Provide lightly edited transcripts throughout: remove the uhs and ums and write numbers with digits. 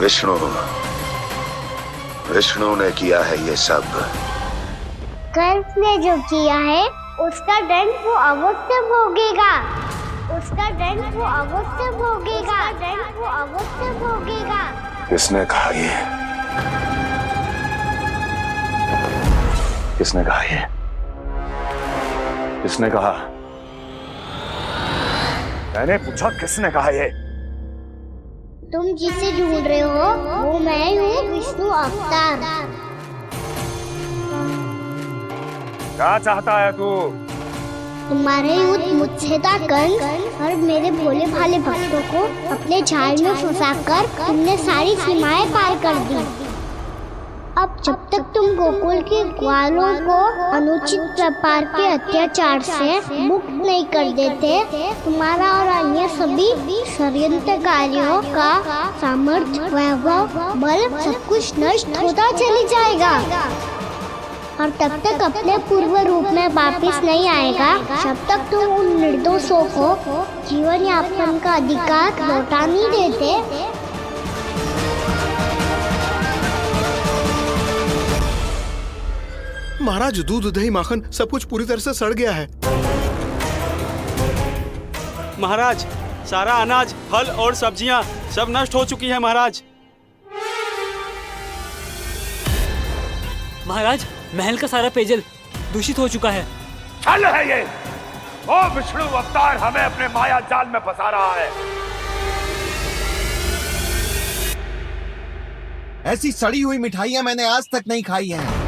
विष्णु विष्णु ने किया है ये सब। कंस ने जो किया है उसका दंड वो अवश्य भोगेगा। उसका दंड वो अवश्य भोगेगा। दंड वो अवश्य भोगेगा। किसने कहा ये? किसने कहा ये? किसने कहा? मैंने पूछा किसने कहा ये? तुम जिसे ढूंढ रहे हो वो मैं हूँ, विष्णु अवतार। क्या चाहता है तू? तुम्हारे युद्ध मुझसे था कंस, और मेरे भोले भाले भक्तों को अपने जाल में फंसाकर तुमने सारी सीमाएं पार कर दी। अब जब तक तुम गोकुल के ग्वालों को अनुचित प्रकार के अत्याचार से मुक्त नहीं कर देते, तुम्हारा और अन्य सभी षड्यंत्रकारियों का सामर्थ्य, वैभव, बल सब कुछ नष्ट होता चली जाएगा, और तब तक अपने पूर्व रूप में वापस नहीं आएगा जब तक तुम उन निर्दोषों को जीवन यापन का अधिकार लौटा नहीं देते। महाराज, दूध दही माखन सब कुछ पूरी तरह से सड़ गया है। महाराज, सारा अनाज, फल और सब्जियां सब नष्ट हो चुकी है महाराज। महाराज, महल का सारा पेयजल दूषित हो चुका है। छल है ये। ओ विष्णु अवतार हमें अपने माया जाल में फंसा रहा है। ऐसी सड़ी हुई मिठाइयां मैंने आज तक नहीं खाई हैं।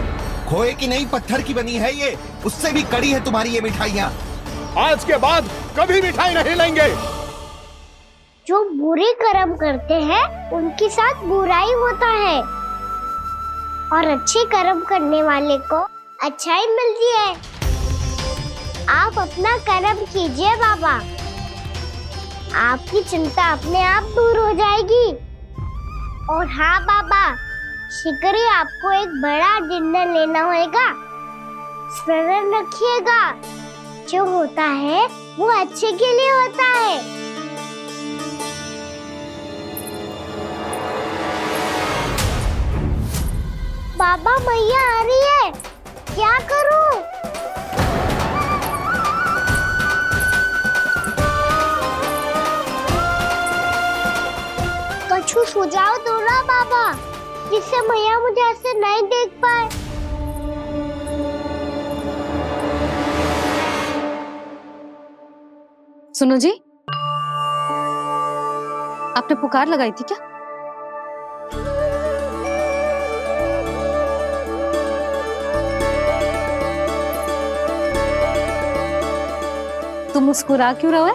खोए की नहीं, पत्थर की बनी है ये, उससे भी कड़ी है तुम्हारी ये मिठाइयां। आज के बाद कभी मिठाई नहीं लेंगे। जो बुरे कर्म करते हैं उनके साथ बुराई होता है, और अच्छे कर्म करने वाले को अच्छाई मिलती है। आप अपना कर्म कीजिए बाबा, आपकी चिंता अपने आप दूर हो जाएगी। और हाँ बाबा, शीघ्र ही आपको एक बड़ा निर्णय लेना होगा। स्मरण रखिएगा, जो होता है वो अच्छे के लिए होता है। बाबा, मैया आ रही है, क्या करूं? कछु सुझाव दो ना बाबा, जिससे मैया मुझे ऐसे नहीं देख पाए। सुनो जी, आपने पुकार लगाई थी क्या? तुम मुस्कुरा क्यों रहे हो?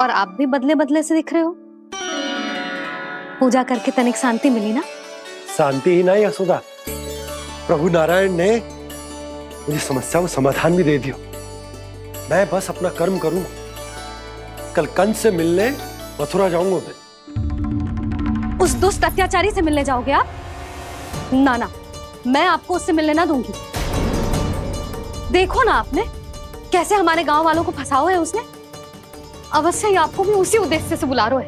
और आप भी बदले बदले से दिख रहे हो। पूजा करके तनिक शांति मिली ना? शांति ही नहीं यशोदा, प्रभु नारायण ने मुझे समस्या को समाधान भी दे दिया। मैं बस अपना कर्म करूं। कल कंस से मिलने मथुरा जाऊंगा मैं। उस दुष्ट अत्याचारी से मिलने जाओगे आप? ना ना, मैं आपको उससे मिलने ना दूंगी। देखो ना आपने कैसे हमारे गांव वालों को फंसाओ है उसने। अवश्य ही आपको भी उसी उद्देश्य से बुला रहा है।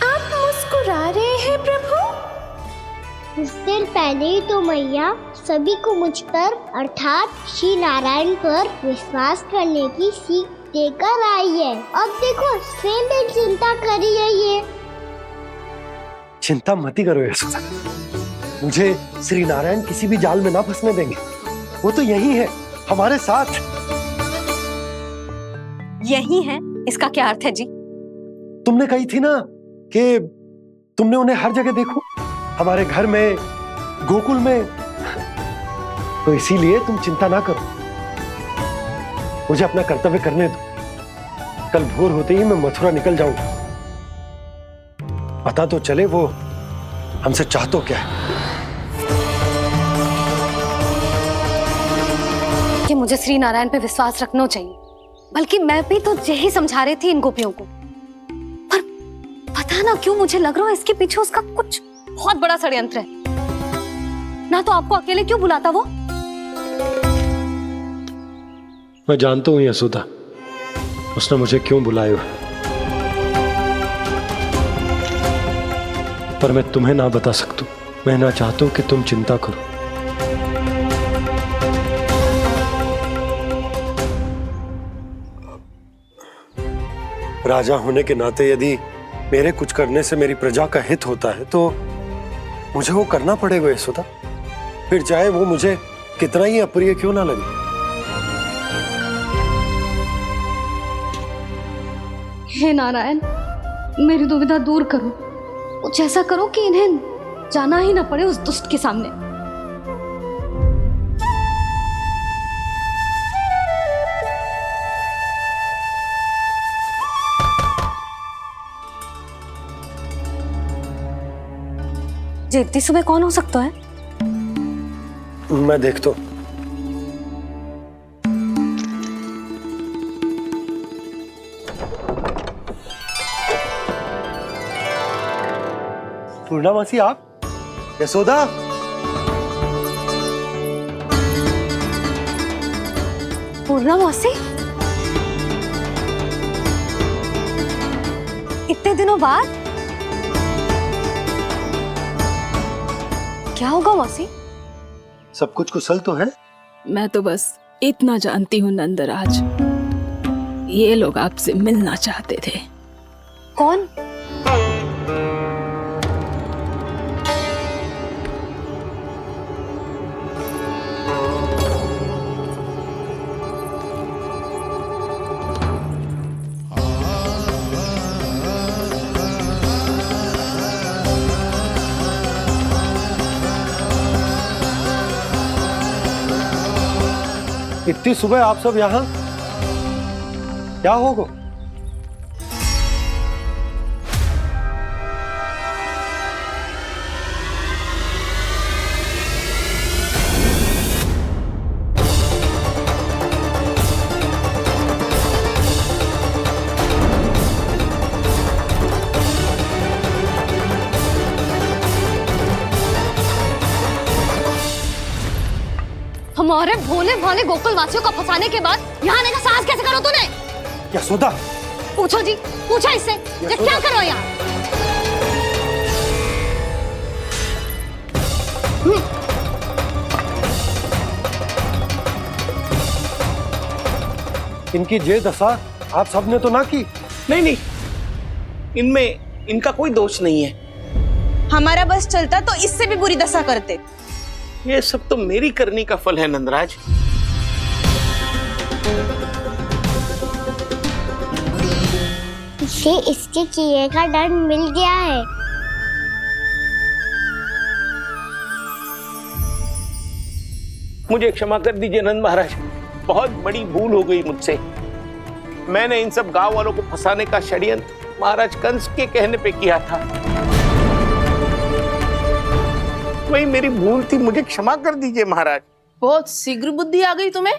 आप मुस्कुरा रहे हैं प्रभु? कुछ देर पहले ही तो मैया सभी को मुझ पर अर्थात श्री नारायण पर विश्वास करने की सीख देकर आई है। अब देखो स्वयं भी चिंता करी है ये। चिंता मत करो यशोदा, मुझे श्री नारायण किसी भी जाल में ना फंसने देंगे। वो तो यही है हमारे साथ। यही है, इसका क्या अर्थ है जी? तुमने कही थी ना कि तुमने उन्हें हर जगह देखो, हमारे घर में, गोकुल में। तो इसीलिए तुम चिंता ना करो, मुझे अपना कर्तव्य करने दो। कल भोर होते ही मैं मथुरा निकल जाऊंगा। पता तो चले वो हमसे चाहतो क्या है। कि मुझे श्री नारायण पे विश्वास रखना चाहिए, बल्कि मैं भी तो यही समझा रही थी इन गोपियों को। पर पता ना क्यों मुझे लग रहा है इसके पीछे उसका कुछ बहुत बड़ा षड्यंत्र है। ना तो आपको अकेले क्यों बुलाता वो? मैं जानता हूं यशोदा, उसने मुझे क्यों बुलाया है, पर मैं तुम्हें ना बता सकता। मैं ना चाहता हूं कि तुम चिंता करो। राजा होने के नाते यदि मेरे कुछ करने से मेरी प्रजा का हित होता है तो मुझे वो करना पड़ेगा यशोदा, फिर चाहे वो मुझे कितना ही अप्रिय क्यों ना लगे। हे नारायण, मेरी दुविधा दूर करो। कुछ ऐसा करो कि इन्हें जाना ही ना पड़े उस दुष्ट के सामने। जी इतनी सुबह कौन हो सकता है? मैं देखता हूं। पूर्णा मासी, आप? यशोदा, पूर्णा मौसी, इतने दिनों बाद? क्या होगा मौसी? सब कुछ कुशल तो है? मैं तो बस इतना जानती हूँ नंदराज, ये लोग आपसे मिलना चाहते थे। कौन? इतनी सुबह आप सब यहाँ? क्या होगा? हमारे भोले भाले गोकुल वासियों को फंसाने के बाद यहाँ आने का साहस कैसे करो तूने? यशोदा, पूछो जी, पूछो इससे, ये क्या करो यहाँ? इनकी जे दशा आप सबने तो ना की। नहीं नहीं, इनमें इनका कोई दोष नहीं है। हमारा बस चलता तो इससे भी बुरी दशा करते। ये सब तो मेरी करनी का फल है नंदराज। इसे इसके किए का दंड मिल गया है। मुझे क्षमा कर दीजिए नंद महाराज, बहुत बड़ी भूल हो गई मुझसे। मैंने इन सब गांव वालों को फंसाने का षड्यंत्र महाराज कंस के कहने पे किया था। वही मेरी भूल थी, मुझे क्षमा कर दीजिए महाराज। बहुत शीघ्र बुद्धि आ गई तुम्हें।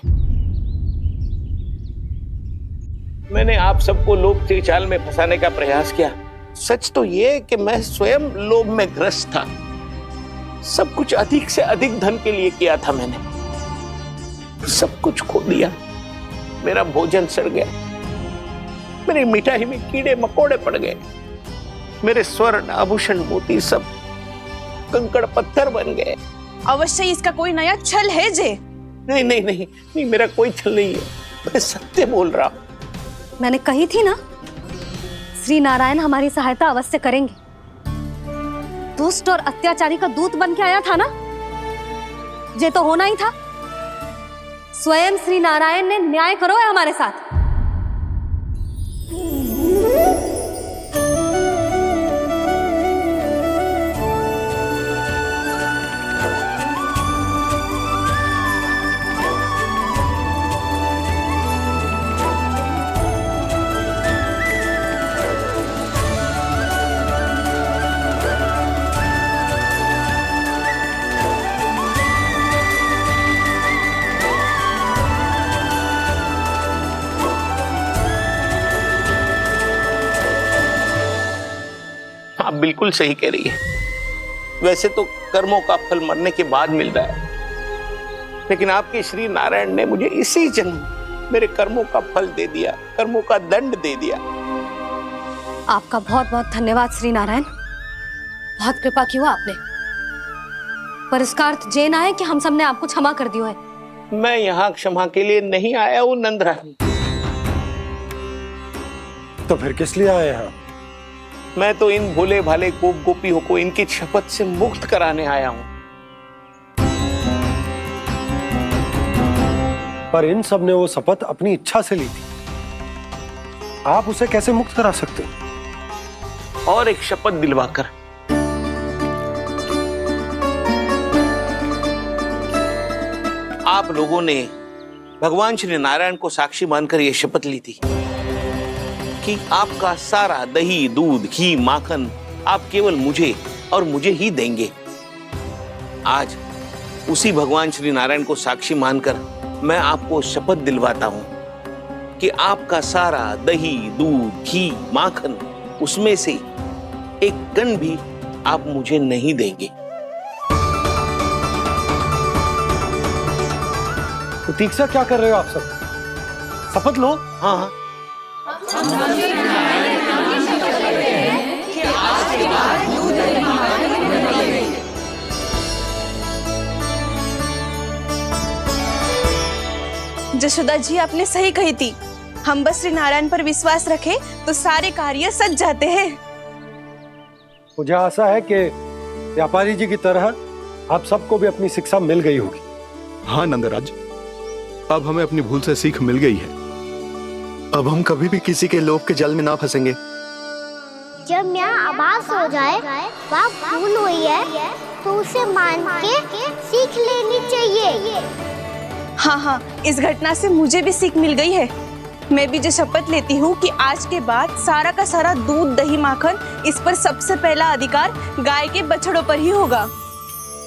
मैंने आप सबको लोभ के जाल में फंसाने का प्रयास किया। सच तो ये कि मैं स्वयं लोभ में ग्रस्त था। सब कुछ अधिक से अधिक धन के लिए किया था मैंने। सब कुछ खो दिया। मेरा भोजन सड़ गया, मेरी मिठाई में कीड़े मकोड़े पड़ गए, मेरे स्वर्ण आभूषण मोती सब कंकड़ पत्थर बन गए। अवश्य इसका कोई नया छल है जे। नहीं नहीं नहीं नहीं, मेरा कोई छल नहीं है, मैं सत्य बोल रहा हूं। मैंने कही थी ना, श्री नारायण हमारी सहायता अवश्य करेंगे। दुष्ट और अत्याचारी का दूत बन के आया था ना, ये तो होना ही था। स्वयं श्री नारायण ने न्याय करो है हमारे साथ। आप बिल्कुल सही कह रही है। वैसे तो कर्मों का फल मरने के बाद मिल रहा है, लेकिन आपके श्री नारायण ने मुझे इसी जन्म मेरे कर्मों का फल दे दिया, कर्मों का दंड दे दिया। आपका बहुत बहुत धन्यवाद श्री नारायण, बहुत कृपा की हो आपने। पर इसका अर्थ ये ना है कि हम सब ने आपको क्षमा कर दिया है। मैं यहाँ क्षमा के लिए नहीं आया हूँ नंदरानी। तो फिर किस लिए आए हैं? मैं तो इन भोले भाले गोप गोपियों को इनकी शपथ से मुक्त कराने आया हूँ। पर इन सब ने वो शपथ अपनी इच्छा से ली थी, आप उसे कैसे मुक्त करा सकते हो? और एक शपथ दिलवाकर। आप लोगों ने भगवान श्री नारायण को साक्षी मानकर यह शपथ ली थी कि आपका सारा दही, दूध, घी, माखन आप केवल मुझे और मुझे ही देंगे। आज उसी भगवान श्री नारायण को साक्षी मानकर मैं आपको शपथ दिलवाता हूं कि आपका सारा दही, दूध, घी, माखन उसमें से एक कण भी आप मुझे नहीं देंगे। तो तीक्षा क्या कर रहे हो आप सब? शपथ लो। हाँ हाँ। जशोदा जी आपने सही कही थी, हम बस श्री नारायण पर विश्वास रखें तो सारे कार्य सज जाते हैं। मुझे आशा है कि व्यापारी जी की तरह आप सबको भी अपनी शिक्षा मिल गई होगी। हाँ नंदराज, अब हमें अपनी भूल से सीख मिल गई है। अब हम कभी भी किसी के लोभ के जल में ना फंसेंगे। जब यहाँ आभास हो जाए वहाँ भूल हुई है तो उसे मान के सीख लेनी चाहिए। हाँ हाँ, इस घटना से मुझे भी सीख मिल गई है। मैं भी जो शपथ लेती हूँ कि आज के बाद सारा का सारा दूध, दही, माखन इस पर सबसे पहला अधिकार गाय के बछड़ों पर ही होगा।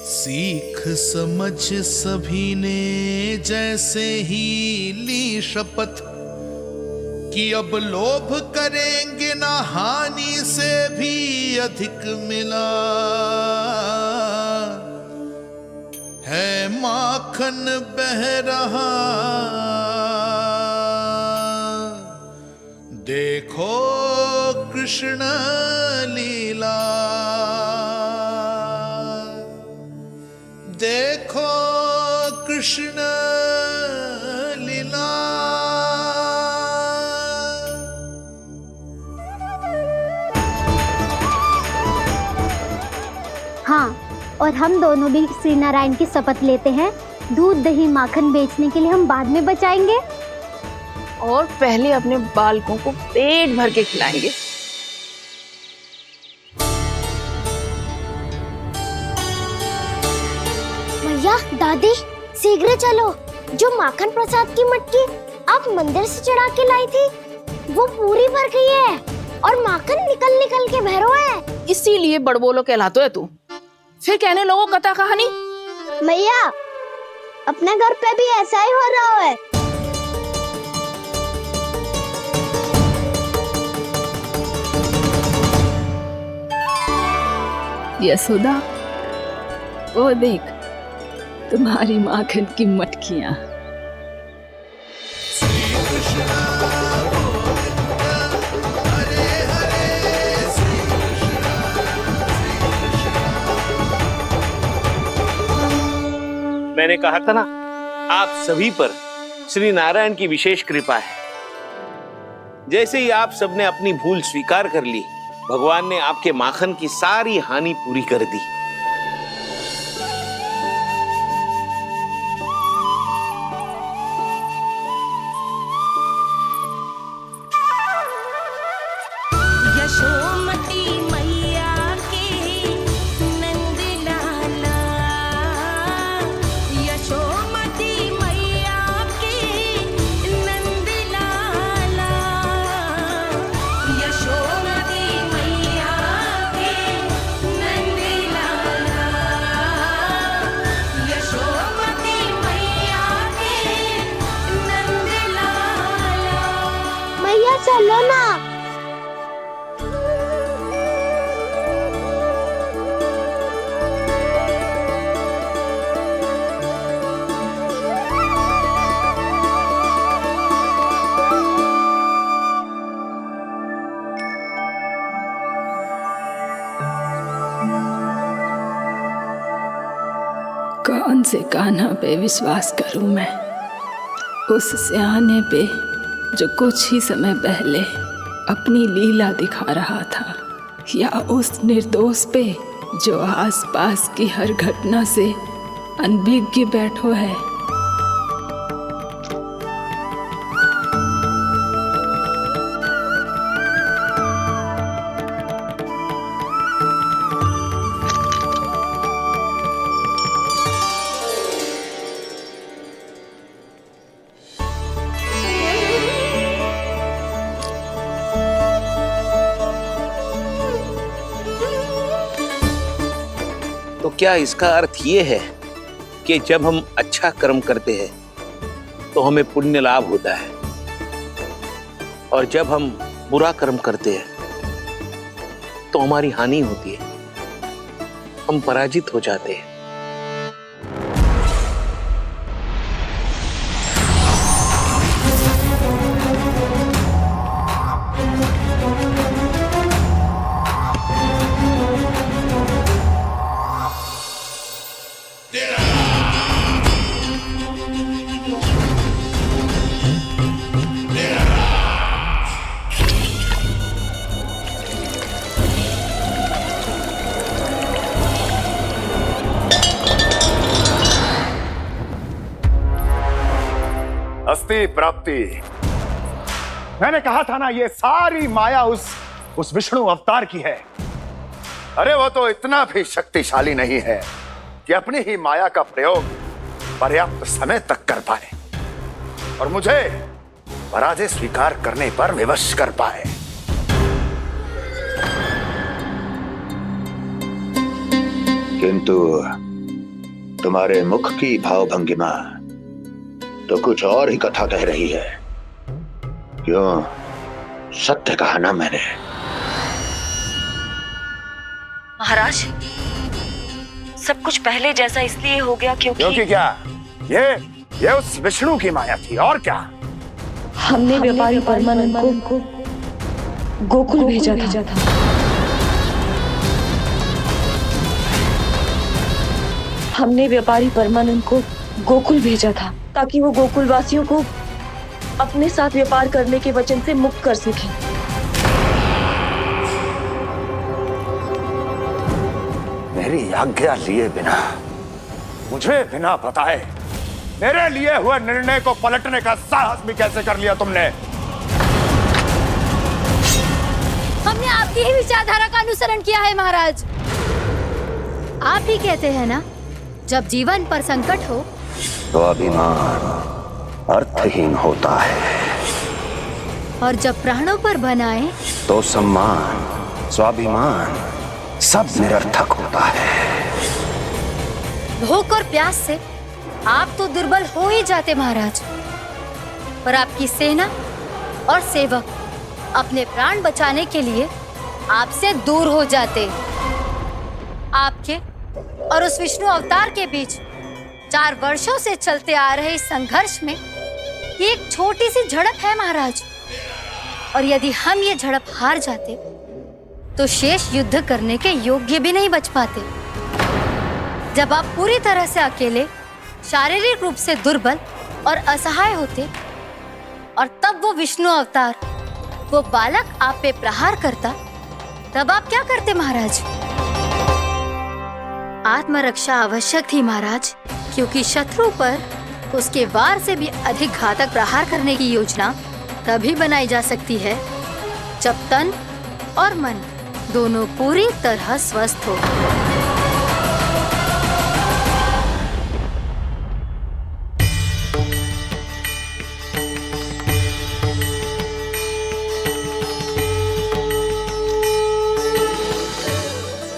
सीख समझ सभी ने जैसे ही ली शपथ कि अब लोभ करेंगे ना हानि से भी अधिक मिला है, माखन बह रहा देखो कृष्ण लीला, देखो कृष्ण लीला। हाँ, और हम दोनों भी श्री नारायण की शपथ लेते हैं, दूध, दही, माखन बेचने के लिए हम बाद में बचाएंगे और पहले अपने बालकों को पेट भर के खिलाएंगे। भैया, दादी, शीघ्र चलो। जो माखन प्रसाद की मटकी आप मंदिर से चढ़ा के लाई थी वो पूरी भर गई है और माखन निकल निकल के भरो है। इसीलिए बड़बोलो कहलाते है तू। फिर कहने लोगों कथा कहानी। भैया, अपने घर पे भी ऐसा ही हो रहा है। यशोदा, वो देख तुम्हारी माखन की मटकियां। मैंने कहा था ना, आप सभी पर श्री नारायण की विशेष कृपा है। जैसे ही आप सबने अपनी भूल स्वीकार कर ली, भगवान ने आपके माखन की सारी हानि पूरी कर दी। यशोमती मैया के नंद लाला, यशोमती मैया के नंद लाला, यशोमती मैया के नंद लाला, यशोमती मैया के नंद लाला। मैया चलो ना। कौन से कान्हा पे विश्वास करूं मैं? उस सियाने पे जो कुछ ही समय पहले अपनी लीला दिखा रहा था, या उस निर्दोष पे जो आसपास की हर घटना से अनभिज्ञ बैठो है? तो क्या इसका अर्थ ये है कि जब हम अच्छा कर्म करते हैं तो हमें पुण्य लाभ होता है, और जब हम बुरा कर्म करते हैं तो हमारी हानि होती है, हम पराजित हो जाते हैं? अस्ति प्राप्ति। मैंने कहा था ना, ये सारी माया उस विष्णु अवतार की है। अरे वो तो इतना भी शक्तिशाली नहीं है कि अपनी ही माया का प्रयोग पर्याप्त समय तक कर पाए और मुझे पराजय स्वीकार करने पर विवश कर पाए। किंतु तुम्हारे मुख की भावभंगिमा तो कुछ और ही कथा कह रही है। क्यों? सत्य कहा ना मैंने। महाराज, सब कुछ पहले जैसा इसलिए हो गया क्योंकि क्या? ये उस विष्णु की माया थी, और क्या? हमने व्यापारी परमानंद को गोकुल भेजा था। हमने व्यापारी परमानंद को गोकुल भेजा था ताकि वो गोकुल वासियों को अपने साथ व्यापार करने के वचन से मुक्त कर सके। मेरी आज्ञा लिए बिना, मुझे बिना बताए मेरे लिए हुए निर्णय को पलटने का साहस भी कैसे कर लिया तुमने? हमने आपकी ही विचारधारा का अनुसरण किया है महाराज। आप ही कहते हैं ना, जब जीवन पर संकट हो तो अभिमान अर्थहीन होता है, और जब प्राणों पर बनाए तो सम्मान स्वाभिमान सब निरर्थक होता है। भूख और प्यास से आप तो दुर्बल हो ही जाते महाराज, पर आपकी सेना और सेवक अपने प्राण बचाने के लिए आपसे दूर हो जाते। आपके और उस विष्णु अवतार के बीच 4 वर्षों से चलते आ रहे इस संघर्ष में ये एक छोटी सी झड़प है महाराज, और यदि हम ये झड़प हार जाते तो शेष युद्ध करने के योग्य भी नहीं बच पाते। जब आप पूरी तरह से अकेले, शारीरिक रूप से दुर्बल और असहाय होते, और तब वो विष्णु अवतार, वो बालक आप पे प्रहार करता, तब आप क्या करते महाराज? आत्मरक्षा आवश्यक थी महाराज, क्योंकि शत्रु पर उसके वार से भी अधिक घातक प्रहार करने की योजना तभी बनाई जा सकती है जब तन और मन दोनों पूरी तरह स्वस्थ हो।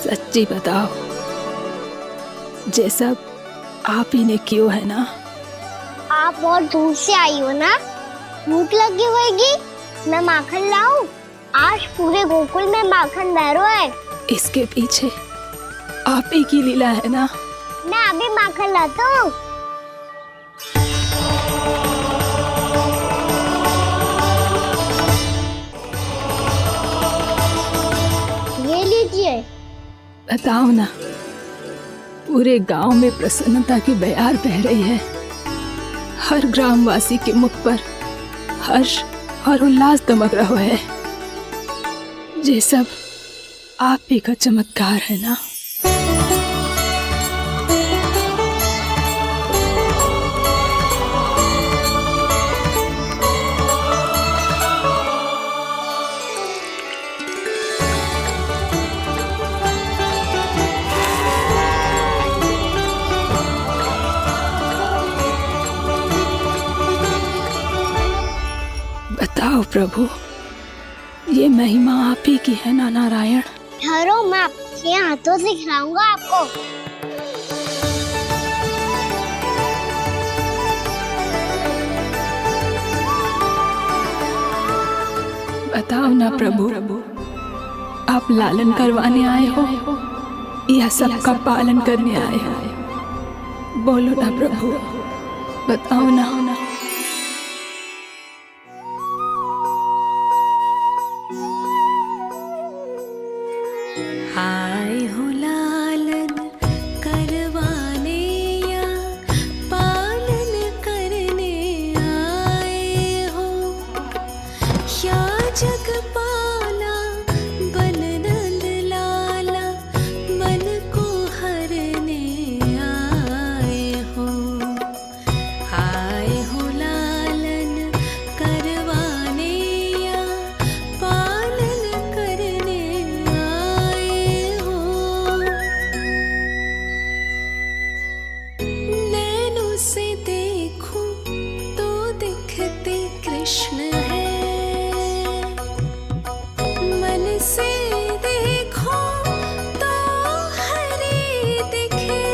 सच्ची बताओ, जैसा आप ही ने किया है ना? आप बहुत दूर से आई हो ना, भूख लगी होगी। मैं माखन लाऊं? आज पूरे गोकुल में माखन बह है। इसके पीछे आप ही की लीला है ना? मैं अभी माखन लाता हूँ। ये लीजिए। बताओ ना, पूरे गांव में प्रसन्नता की बयार बह रही है। हर ग्रामवासी के मुख पर हर्ष और उल्लास दमक रहा है। ये सब आप ही का चमत्कार है ना। बताओ प्रभु, ये महिमा आप ही की है ना नारायण? ठहरो, मैं आपके हाथों से खिलाऊंगा आपको। बताओ ना प्रभु, आप लालन करवाने आए हो या सबका पालन करने आए हो? बोलो ना प्रभु, बताओ ना। आए हो लालन करवाने या पालन करने आए हो, या जगपाला बन नंद लाला मन को हरने आए हो। आए हो लालन करवाने या पालन करने आए हो। नैनों से देखूं तो दिखते कृष्ण है, मन से देखो तो हरि दिखे।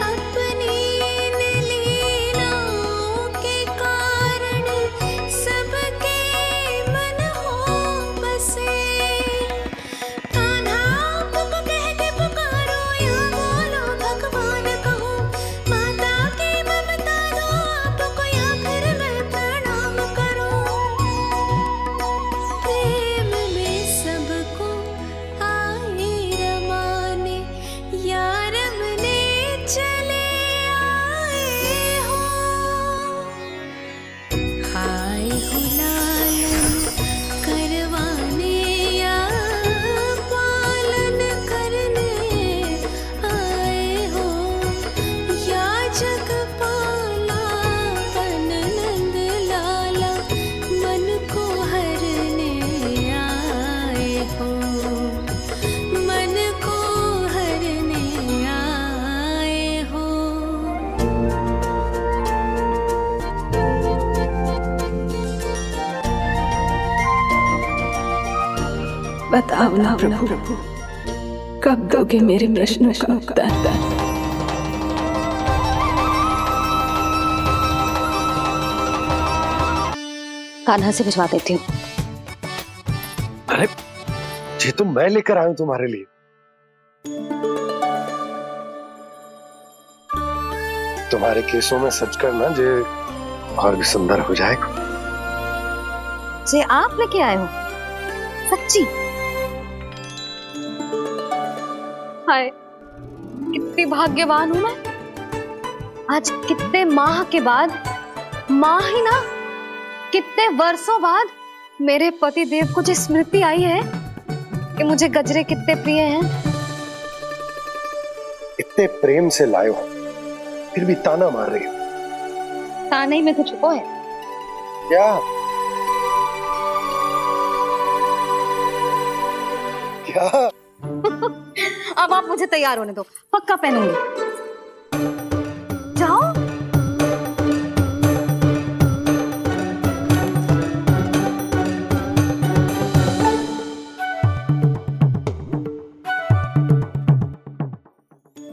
अपनी इन लीलाओं के कारण सबके मन हो बसे। कान्हा आपको कह के पुकारो या बोलो भगवान कहो, माता की ममता दो आपको या फिर मैं प्रणाम करूं। प्रेम में सबको आए रमाने, या रमने चले आए हो। आए हो लालन करवाने या पालन करने आए हो, या जगपाला बन नंद लाला मन को हरने आए हो। मन को हरने आए हो। बताओ ना प्रभु, कब दोगे मेरे प्रश्नों का उत्तर? कान्हा से भिजवा देती हूँ। अरे ये तो मैं लेकर आया हूं तुम्हारे लिए। तुम्हारे केसों में सच करना जे और भी सुंदर हो जाएगा। जे आप लेके आए हो? सच्ची? हाय, कितनी भाग्यवान हूं मैं। आज कितने माह के बाद, माह ही ना, कितने वर्षों बाद मेरे पति देव को जो स्मृति आई है कि मुझे गजरे कितने प्रिय हैं। इतने प्रेम से लाए हो, फिर भी ताना मार रही हो। ताने ही में तो छुपो है। क्या क्या? अब आप मुझे तैयार होने दो, पक्का पहनूंगी। जाओ।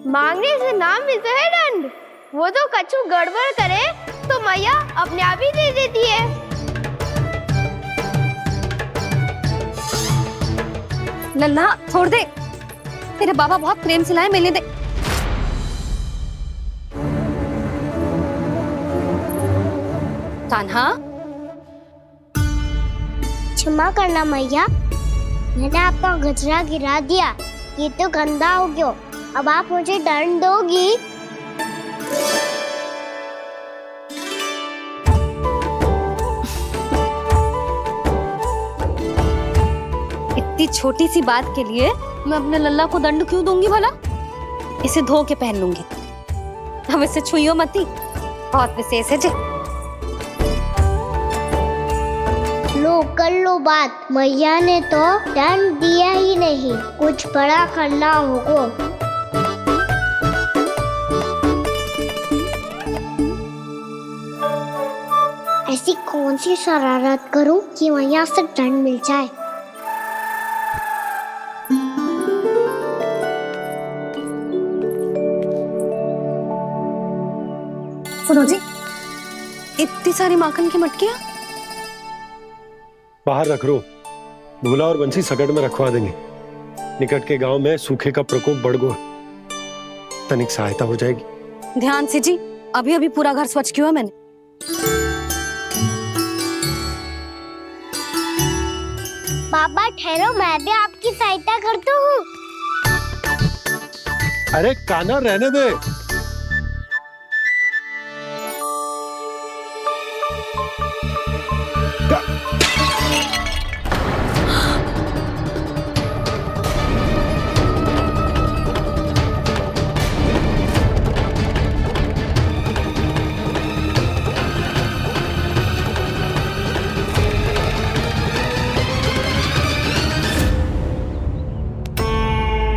मांगने से नाम मिलता है दंड। वो तो कछु गड़बड़ करे तो मैया अपने आप ही दे देती है। नन्हा छोड़ दे, तेरे बाबा बहुत प्रेम से लाए, मिलने दे। कान्हा, क्षमा करना मैया, मैंने आपका गजरा गिरा दिया। ये तो गंदा हो गया। अब आप मुझे दंड दोगी? इतनी छोटी सी बात के लिए मैं अपने लल्ला को दंड क्यों दूंगी भला? इसे धो के पहन लूंगी। अब इसे छुइयो मती, बहुत विशेष है जी। लो कर लो बात, मैया ने तो दंड दिया ही नहीं, कुछ बड़ा करना होगा। ऐसी कौन सी शरारत करूं कि मैया से दंड मिल जाए? सुनो जी, इतनी सारी माखन की मटकियां बाहर रख रो, भूला और बंसी सकट में रखवा देंगे। निकट के गांव में सूखे का प्रकोप बढ़ गया, तनिक सहायता हो जाएगी। ध्यान से जी, अभी अभी पूरा घर स्वच्छ किया मैंने। पापा ठहरो, मैं भी आपकी सहायता करता हूँ। अरे कान्हा रहने दे।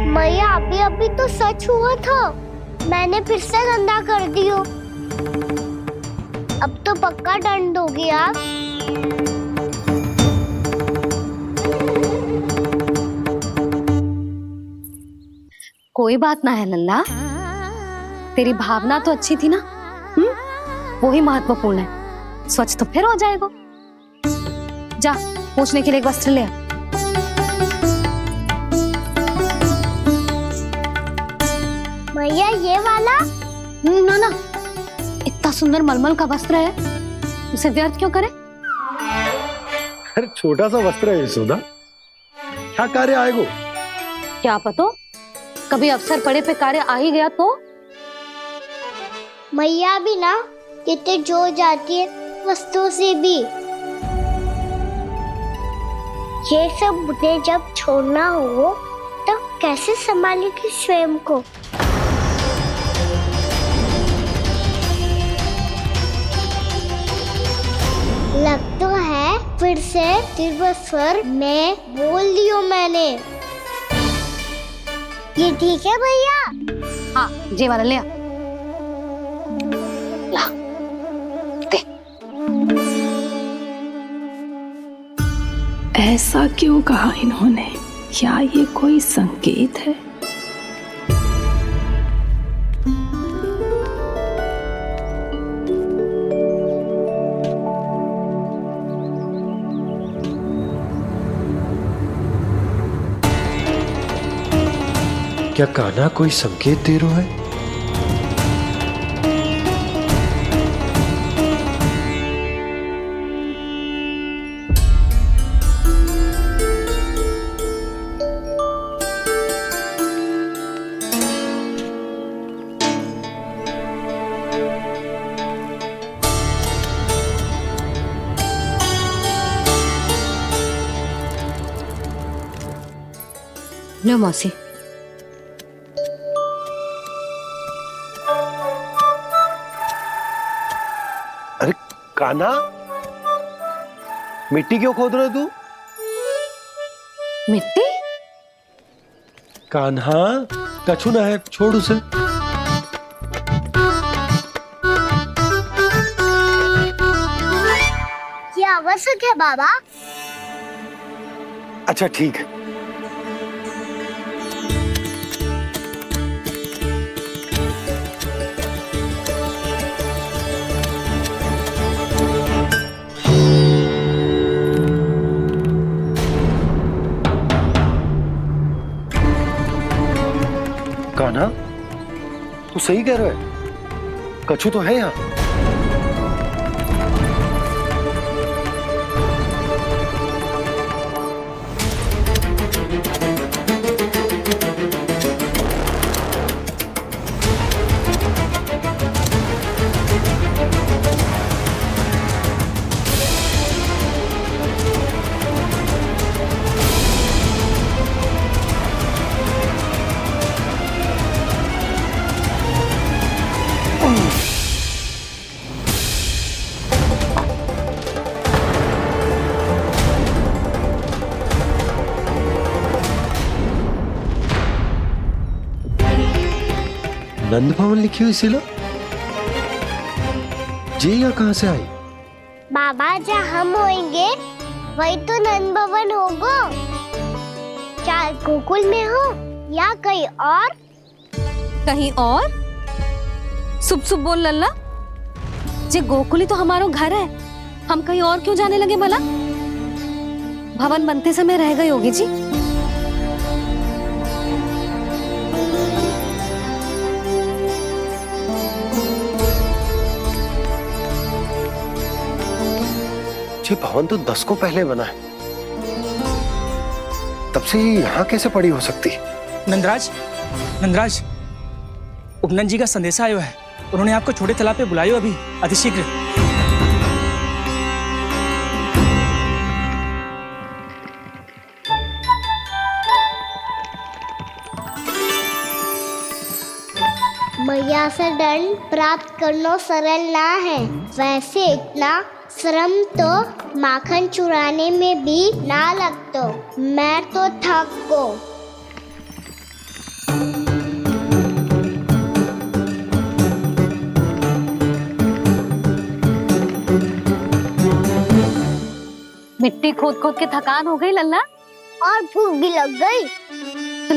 मैया अभी अभी तो सच हुआ था, मैंने फिर से गंदा कर दियो। अब तो पक्का दंड दोगे आप। कोई बात ना है लल्ला, तेरी भावना तो अच्छी थी ना, वो ही महत्वपूर्ण है। स्वच्छ तो फिर हो जाएगा। जा पूछने के लिए एक वस्त्र ले आ। भैया ये वाला? ना ना, इतना सुंदर मलमल का वस्त्र है, उसे व्यर्थ क्यों करे? अरे छोटा सा वस्त्र है यशोदा, क्या कार्य आएगा? क्या पता, कभी अवसर पड़े पे कार्य आ ही गया तो? मैया भी ना कितने जो जाती है वस्तुओं से भी। ये सब मुझे जब छोड़ना हो तो कैसे संभालेगी स्वयं को? लग तो है फिर से तीव्र स्वर में बोल दियो मैंने। ये ठीक है भैया? हाँ, जे वाला ले आ। ला, दे। ऐसा क्यों कहा इन्होंने? क्या ये कोई संकेत है? क्या कान्हा कोई संकेत दे रहा है? लो मौसी। अरे कान्हा, मिट्टी क्यों खोद रहे तू? मिट्टी? कान्हा, कछु ना है, छोड़ उसे। ये आवश्यक है बाबा। अच्छा ठीक है। कान्हा, तू सही कह रहा है, कछु तो है यहाँ। नंद भवन लिखी हुई सिला जी यहाँ कहाँ से आई? बाबा जहाँ हम होंगे वही तो नंद भवन होगा। चाहे गोकुल में हो या कहीं और। कहीं और? सुब सुब बोल लल्ला, जे गोकुल ही तो हमारा घर है, हम कहीं और क्यों जाने लगे भला? भवन बनते समय रह गई होगी जी। ये भवन तो 10 को पहले बना है, तब से ही यहाँ कैसे पड़ी हो सकती? नंदराज, नंदराज, उपनंद जी का संदेशा आयो है। उन्होंने आपको छोटे तालाब पे बुलायो अभी अतिशीघ्र। मैया से दंड प्राप्त करना सरल ना है। वैसे इतना श्रम तो माखन चुराने में भी ना लगतो। मैं तो थक गो। मिट्टी खोद खोद के थकान हो गई लल्ला, और भूख भी लग गई। तो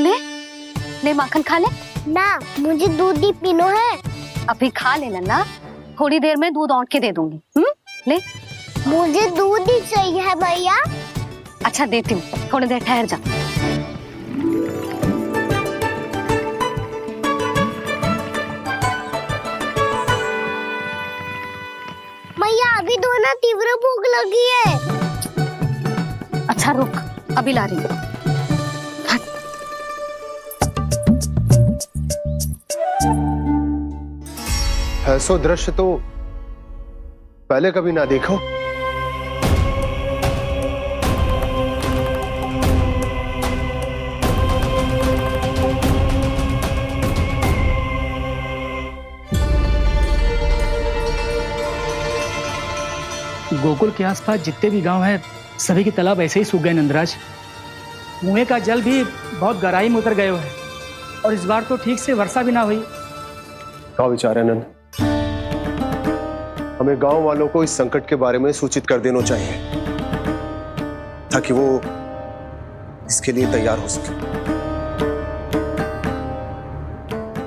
ले माखन खा ले। ना, मुझे दूध ही पीनो है। अभी खा ले लल्ला, थोड़ी देर में दूध औंट के दे दूंगी। ले। मुझे दूध ही चाहिए है भैया। अच्छा देती हूँ, थोड़ी देर ठहर जा। मैया अभी तो ना तीव्र भूख लगी है। अच्छा रुक, अभी ला रही हूँ। ऐसो दृश्य तो पहले कभी ना देखो। गोकुल के आसपास जितने भी गांव हैं, सभी के तालाब ऐसे ही सूख गए नंदराज। कुएं का जल भी बहुत गहराई में उतर गए है, और इस बार तो ठीक से वर्षा भी ना हुई। क्या विचार है नंद? हमें गांव वालों को इस संकट के बारे में सूचित कर देना चाहिए, ताकि वो इसके लिए तैयार हो सके।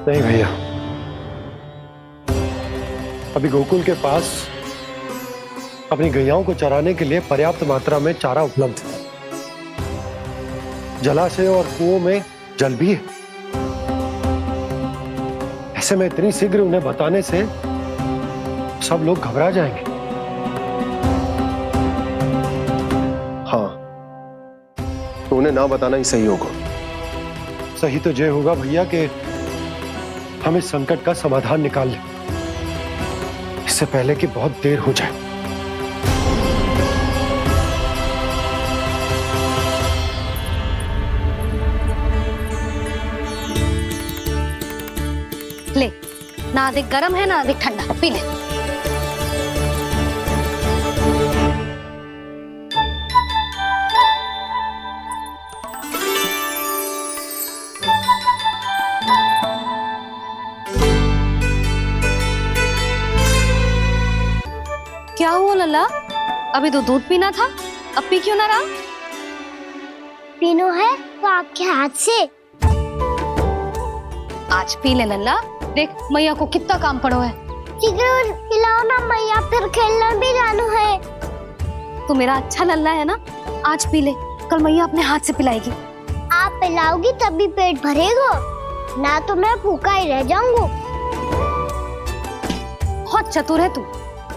नहीं भैया, अभी गोकुल के पास अपनी गैयाओं को चराने के लिए पर्याप्त मात्रा में चारा उपलब्ध है। जलाशय और कुओं में जल भी है। ऐसे में इतनी शीघ्र उन्हें बताने से सब लोग घबरा जाएंगे। हाँ, तो उन्हें ना बताना ही सही होगा। सही तो ये होगा भैया कि हम इस संकट का समाधान निकाल लें, इससे पहले कि बहुत देर हो जाए। ले, ना अधिक गर्म है ना अधिक ठंडा, पी ले। क्या हुआ लल्ला? अभी तो दूध पीना था, अब पी क्यों ना रहा? पीनो है तो आपके हाथ से। आज पी ले लल्ला, देख मैया को कितना काम पड़ो है। शीघ्र पिलाओ ना मैया, फिर खेलने भी जानो है। तू मेरा अच्छा लल्ला है ना, आज पी ले, कल मैया अपने हाथ से पिलाएगी। आप पिलाओगी तभी पेट भरेगा, ना तो मैं भूखा ही रह जाऊंगा। बहुत चतुर है तू,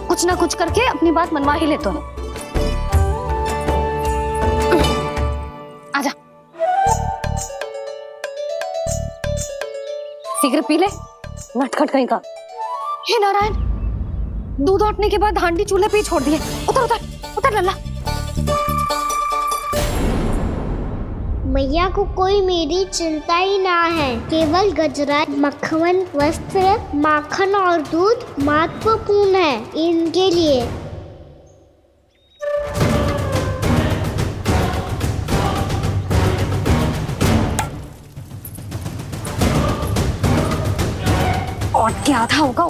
कुछ ना कुछ करके अपनी बात मनवा ही लेता है। आजा, शीघ्र पी ले, नटखट कहीं का। हे नारायण, दूध औटने के बाद हांडी चूल्हे पे ही छोड़ दिए। उतर उतर उतर लल्ला। मैया को कोई मेरी चिंता ही ना है। केवल गजरा, मक्खन, वस्त्र, माखन और दूध महत्वपूर्ण है इनके लिए। लौट के आधा होगा।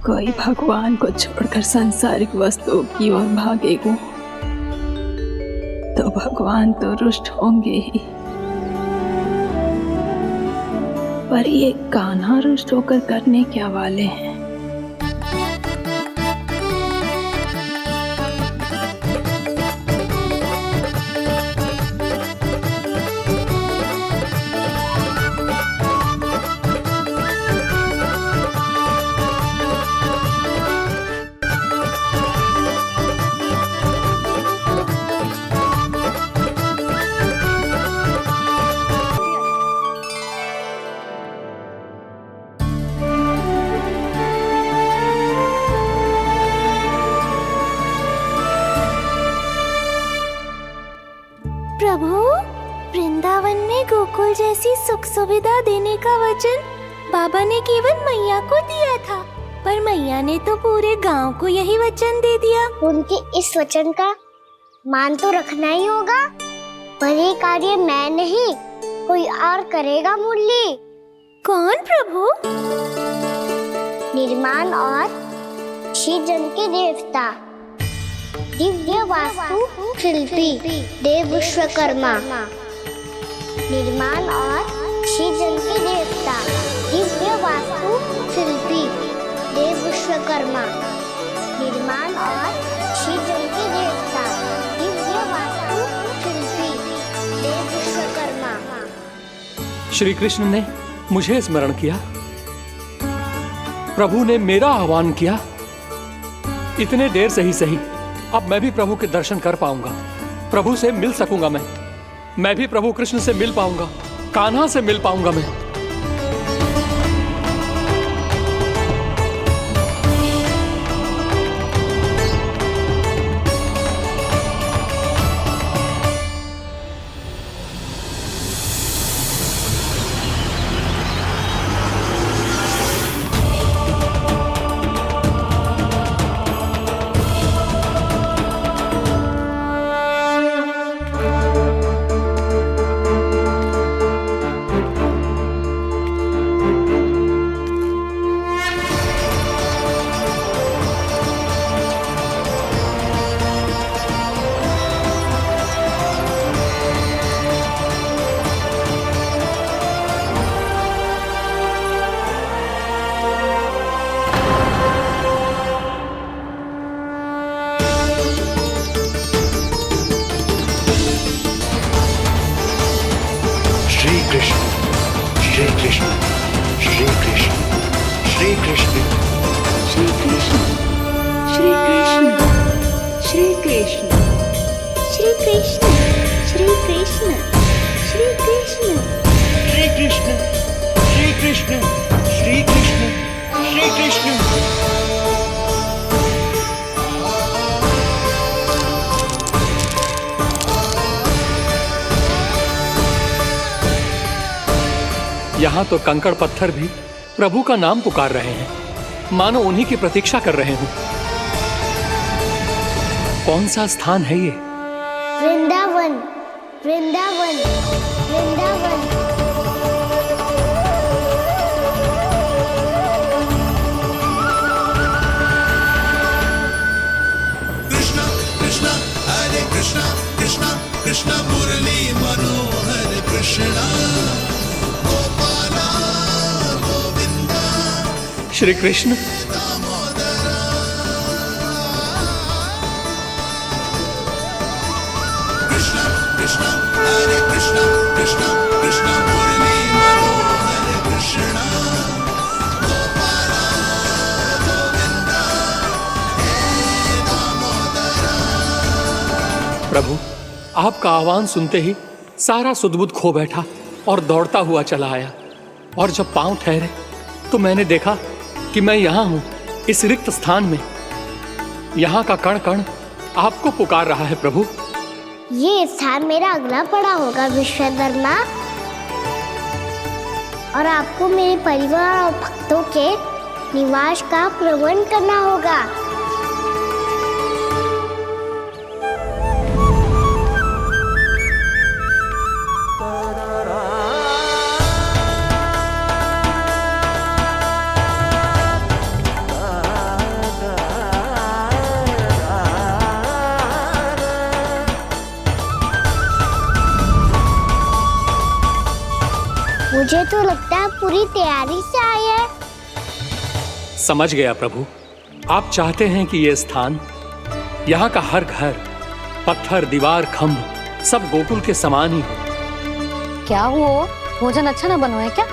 कोई भगवान को छोड़कर सांसारिक वस्तुओं की ओर भागेगा तो भगवान तो रुष्ट होंगे ही, पर ये कान्हा रुष्ट होकर करने क्या वाले हैं? प्रभु, वृंदावन में गोकुल जैसी सुख सुविधा देने का वचन बाबा ने केवल मैया को दिया था, पर मैया ने तो पूरे गांव को यही वचन दे दिया। उनके इस वचन का मान तो रखना ही होगा, पर ये कार्य मैं नहीं कोई और करेगा। मुरली कौन प्रभु? निर्माण और सृजन के देवता, दिव्य वास्तु शिल्पी देव विश्वकर्मा। निर्माण और सृजन के देवता, दिव्य वास्तु शिल्पी देव विश्वकर्मा। निर्माण और सृजन के देवता, दिव्य वास्तु शिल्पी देव विश्वकर्मा। श्री कृष्ण ने मुझे स्मरण किया, प्रभु ने मेरा आह्वान किया। इतने देर से ही सही, अब मैं भी प्रभु के दर्शन कर पाऊंगा, प्रभु से मिल सकूंगा। मैं भी प्रभु कृष्ण से मिल पाऊंगा, कान्हा से मिल पाऊंगा मैं। यहाँ तो कंकड़ पत्थर भी प्रभु का नाम पुकार रहे हैं, मानो उन्हीं की प्रतीक्षा कर रहे हों। कौन सा स्थान है ये? वृंदावन, वृंदावन, वृंदावन। कृष्णा कृष्णा हरे कृष्णा, कृष्णा कृष्णा मुरली मनोहर कृष्णा। श्री कृष्ण, कृष्णा कृष्णा हरे कृष्णा, कृष्णा कृष्णा मुरली मनोहर कृष्णा। प्रभु, आपका आह्वान सुनते ही सारा सुध-बुध खो बैठा और दौड़ता हुआ चला आया। और जब पांव ठहरे तो मैंने देखा कि मैं यहाँ हूँ, इस रिक्त स्थान में। यहाँ का कण कण आपको पुकार रहा है प्रभु। ये स्थान मेरा अगला पड़ा होगा विश्वकर्मा, और आपको मेरे परिवार और भक्तों के निवास का प्रबंध करना होगा। मुझे तो लगता है पूरी तैयारी से आए हैं। समझ गया प्रभु, आप चाहते हैं कि यह स्थान, यहाँ का हर घर, पत्थर, दीवार, खम्भ सब गोकुल के समान ही हो। क्या हुआ? भोजन अच्छा ना बनो है क्या?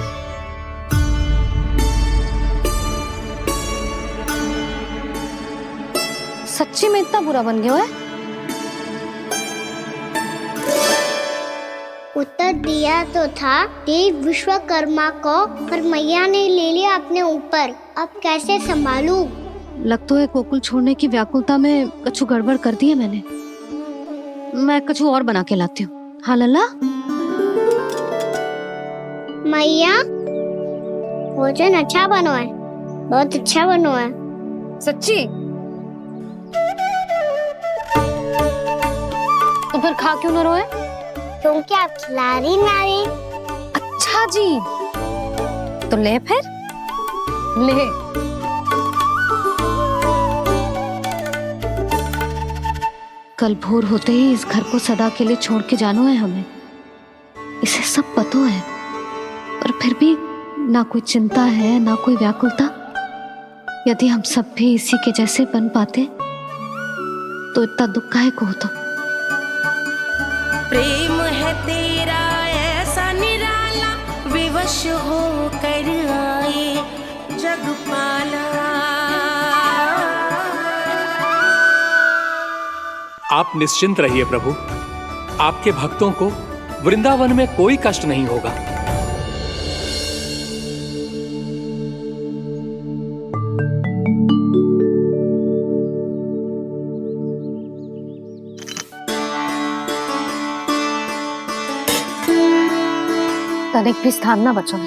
सच्ची में इतना बुरा बन गया है? उत्तर दिया तो था देव विश्वकर्मा को, पर मैया ने ले लिया अपने ऊपर। अब कैसे संभालूं? लग तो है गोकुल छोड़ने की व्याकुलता में कुछ गड़बड़ कर दी है मैंने। मैं कुछ और बना के लाती हूँ। हाँ लल्ला? मैया, भोजन अच्छा बनो है, बहुत अच्छा बनो है। सच्ची? तो फिर खा क्यों न रोए? क्योंकि आप खिला रही नारी। अच्छा जी, तो ले फिर ले। कल भोर होते ही इस घर को सदा के लिए छोड़ के जाना है हमें। इसे सब पता है, पर फिर भी ना कोई चिंता है ना कोई व्याकुलता। यदि हम सब भी इसी के जैसे बन पाते तो इतना दुख काहे को होता। प्रेम है तेरा ऐसा निराला, विवश हो कर आए जगपाला। आप निश्चिंत रहिए प्रभु, आपके भक्तों को वृंदावन में कोई कष्ट नहीं होगा। तनिक भी स्थान ना बचो है,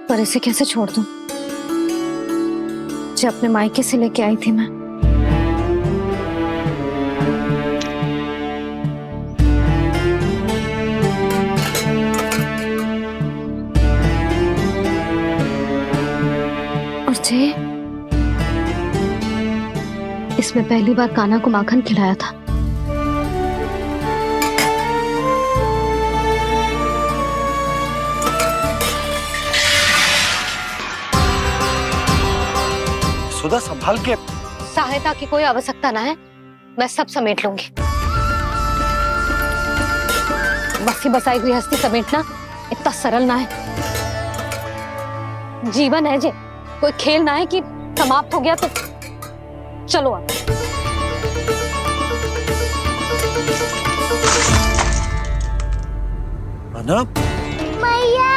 पर इसे कैसे छोड़ दूं जो अपने मायके से लेके आई थी मैं। और जे इसमें पहली बार कान्हा को माखन खिलाया था। सुधा संभाल के। सहायता की कोई आवश्यकता ना है, मैं सब समेट लूंगी। बसी बसाई हुई हस्ती समेटना इतना सरल ना है। जीवन है जे, कोई खेल ना है कि समाप्त हो गया तो चलो आप। मैया,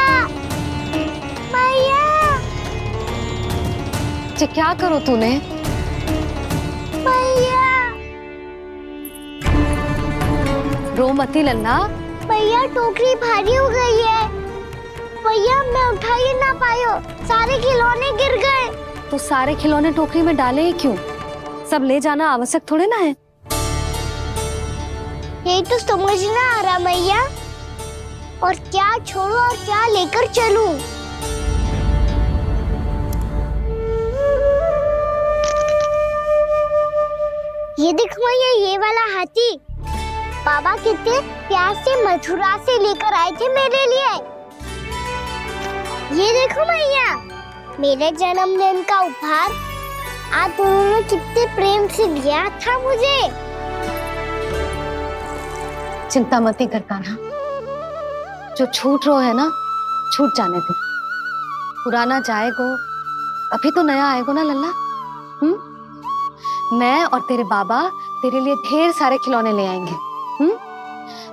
मैया। क्या करो तूने? मैया। रो मती लल्ला। भैया टोकरी भारी हो गई है। भैया मैं उठा ही ना पायो, सारे खिलौने गिर गए। तो सारे खिलौने टोकरी में डाले ही क्यों? सब ले जाना आवश्यक थोड़े ना है। यही तो समझ ना आ रहा मैया, और क्या छोड़ू और क्या लेकर चलूं? ये देख मैया, ये वाला हाथी बाबा कितने प्यार से मथुरा से लेकर आए थे मेरे लिए। ये देखो मैया, मेरे जन्मदिन का उपहार आप दोनों ने कितने प्रेम से दिया था मुझे। चिंता मत कर कान्हा, जो छूट रो है ना छूट जाने दे। पुराना जाएगो, अभी तो नया आएगो ना लल्ला। मैं और तेरे बाबा तेरे लिए ढेर सारे खिलौने ले आएंगे।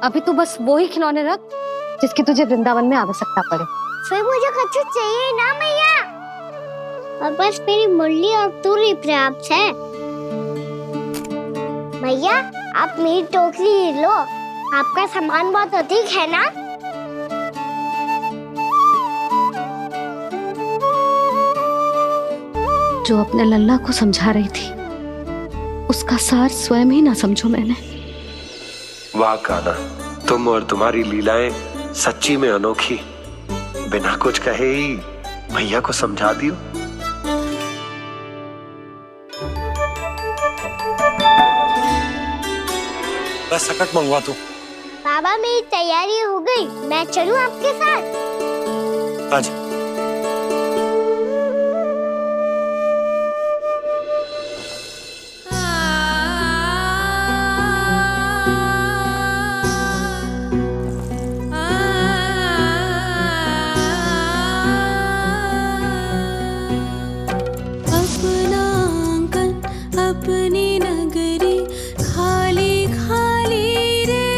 अभी तू बस वो ही खिलौने रख जिसकी तुझे वृंदावन में आवश्यकता पड़े। फिर मुझे कच्चू चाहिए ना मैया, और बस मेरी मुरली और तुरी पर्याप्त है। भैया आप मेरी टोकरी लो, आपका सामान बहुत अधिक है ना। जो अपने लल्ला को समझा रही थी उसका सार स्वयं ही ना समझो मैंने। वाह कान्हा, तुम और तुम्हारी लीलाएं सच्ची में अनोखी। बिना कुछ कहे ही भैया को समझा दियो। बस सकट मंगवा तू। बाबा मेरी तैयारी हो गई, मैं चलूं आपके साथ? आजा। अपना आंगन अपनी नगरी खाली खाली रे,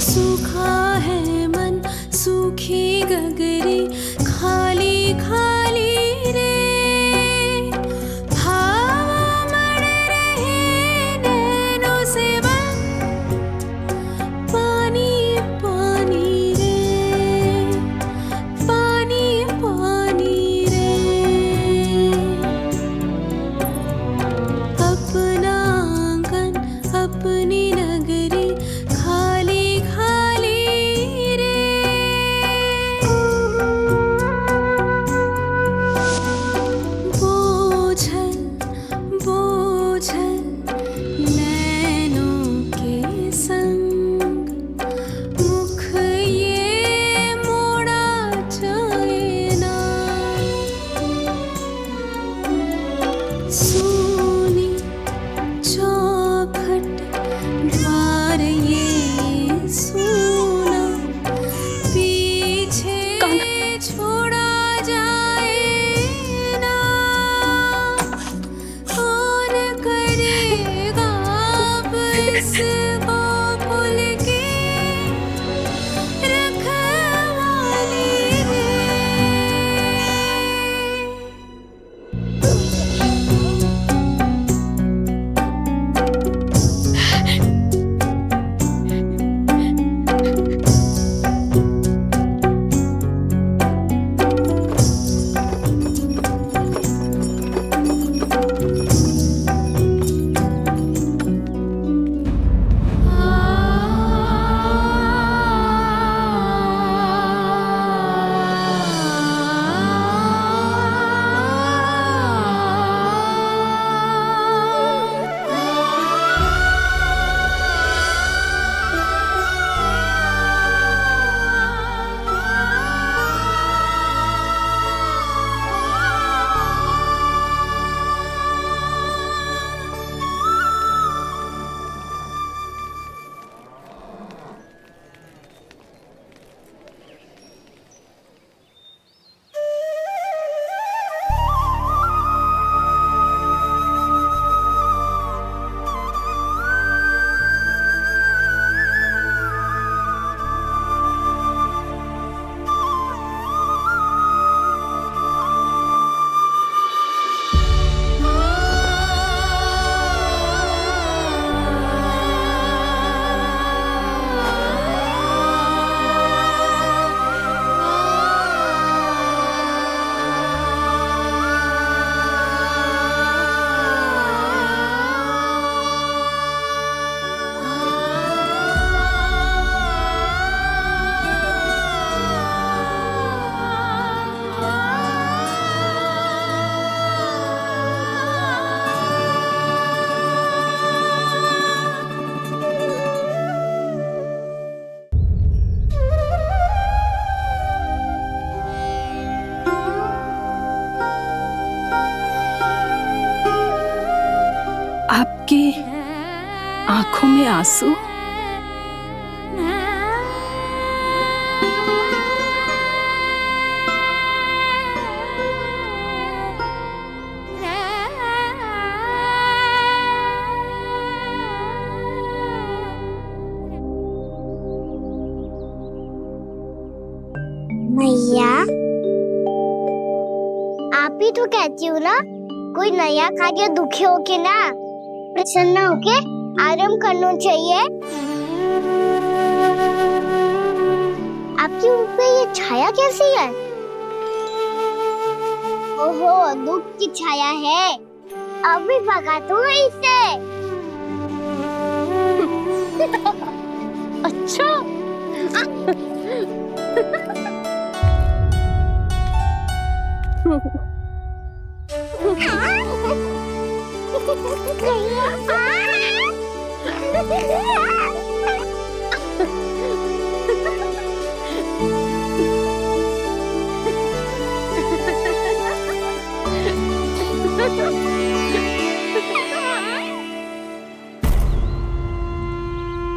सूखा है मन सूखी गगरी खाली खाली रे, हवा मर रहे नैनों से बन पानी पानी रे, पानी पानी रे। अपना आंगन अपनी नगरी खाली खाली रे। बोझल बोझल नैनों के संग मुख ये मोड़ा जाए ना, सूनी चौखट द्वार ये सूना पीछे छोड़ा जाए ना, कौन करेगा अब इस गोकुल की रखवाली रे। आपके आंखों में आंसू? तो कहती हूँ ना, कोई नया कार्य दुखी होके ना प्रसन्न होके आराम करना चाहिए। आपकी मुख पे ये छाया कैसी है? ओहो, दुख की छाया है। अभी भगा दो इसे। अच्छा।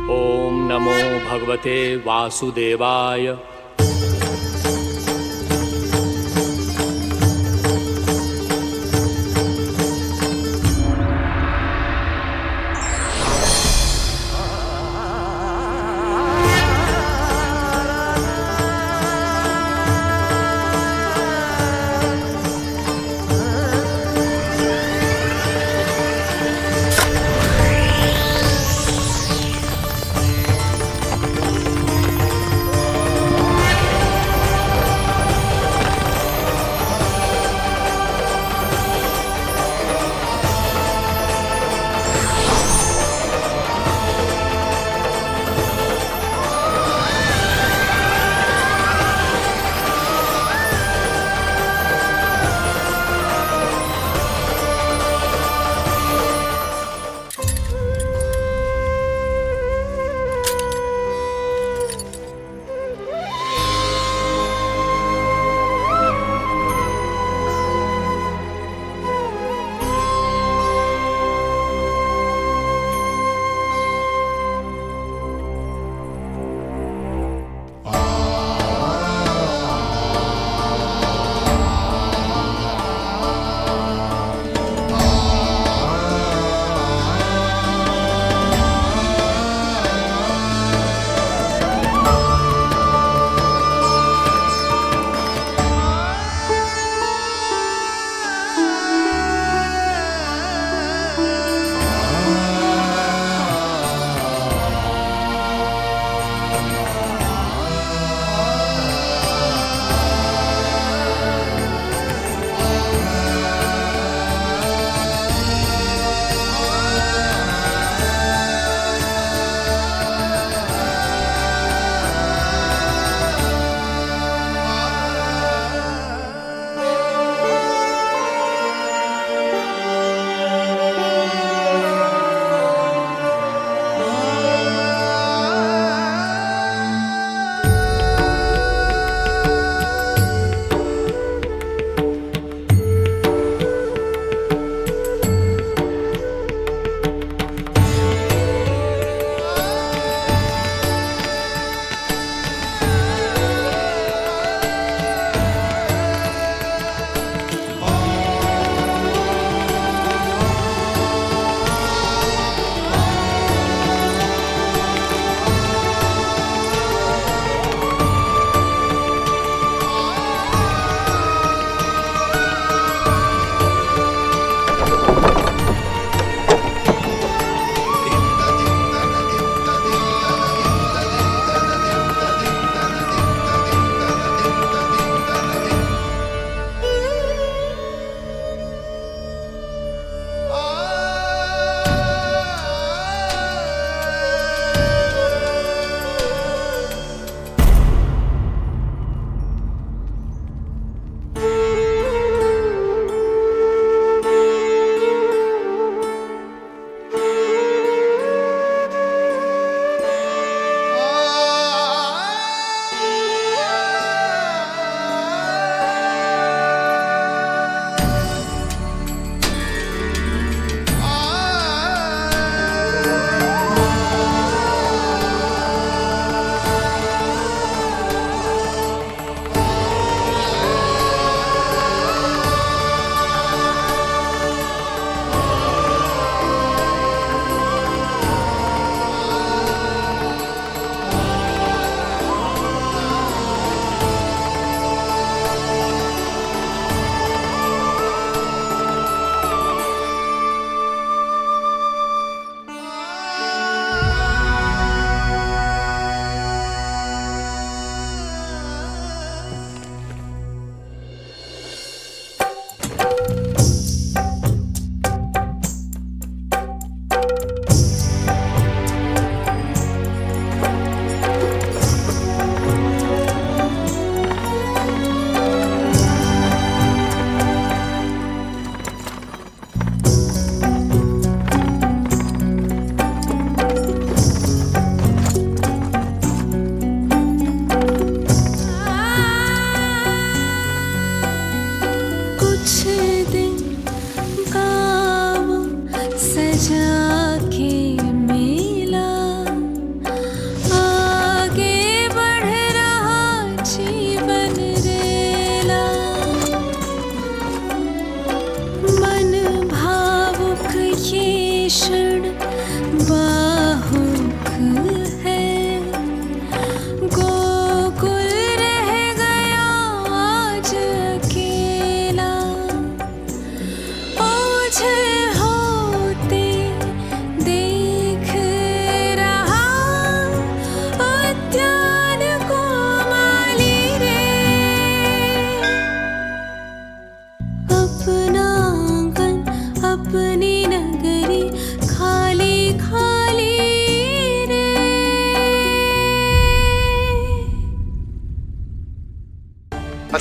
ओम नमो भगवते वासुदेवाय।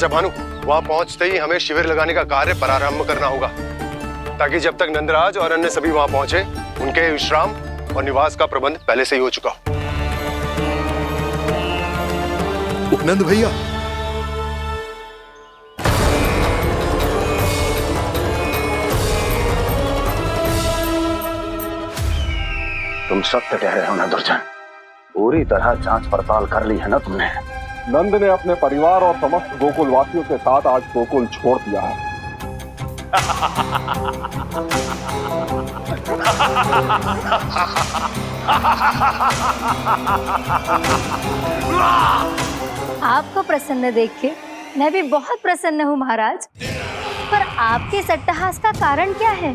अच्छा भानु, वहां पहुंचते ही हमें शिविर लगाने का कार्य प्रारंभ करना होगा, ताकि जब तक नंदराज और अन्य सभी वहां पहुंचे उनके विश्राम और निवास का प्रबंध पहले से ही हो चुका हो। उपनंद भैया, तुम सत्य कह रहे हो ना दुर्जन? पूरी तरह जांच पड़ताल कर ली है ना तुमने? नंद ने अपने परिवार और समस्त गोकुल वासियों के साथ आज गोकुल छोड़ दिया है। आपको प्रसन्न देख के मैं भी बहुत प्रसन्न हूँ महाराज। पर आपके इस अट्टहास का कारण क्या है?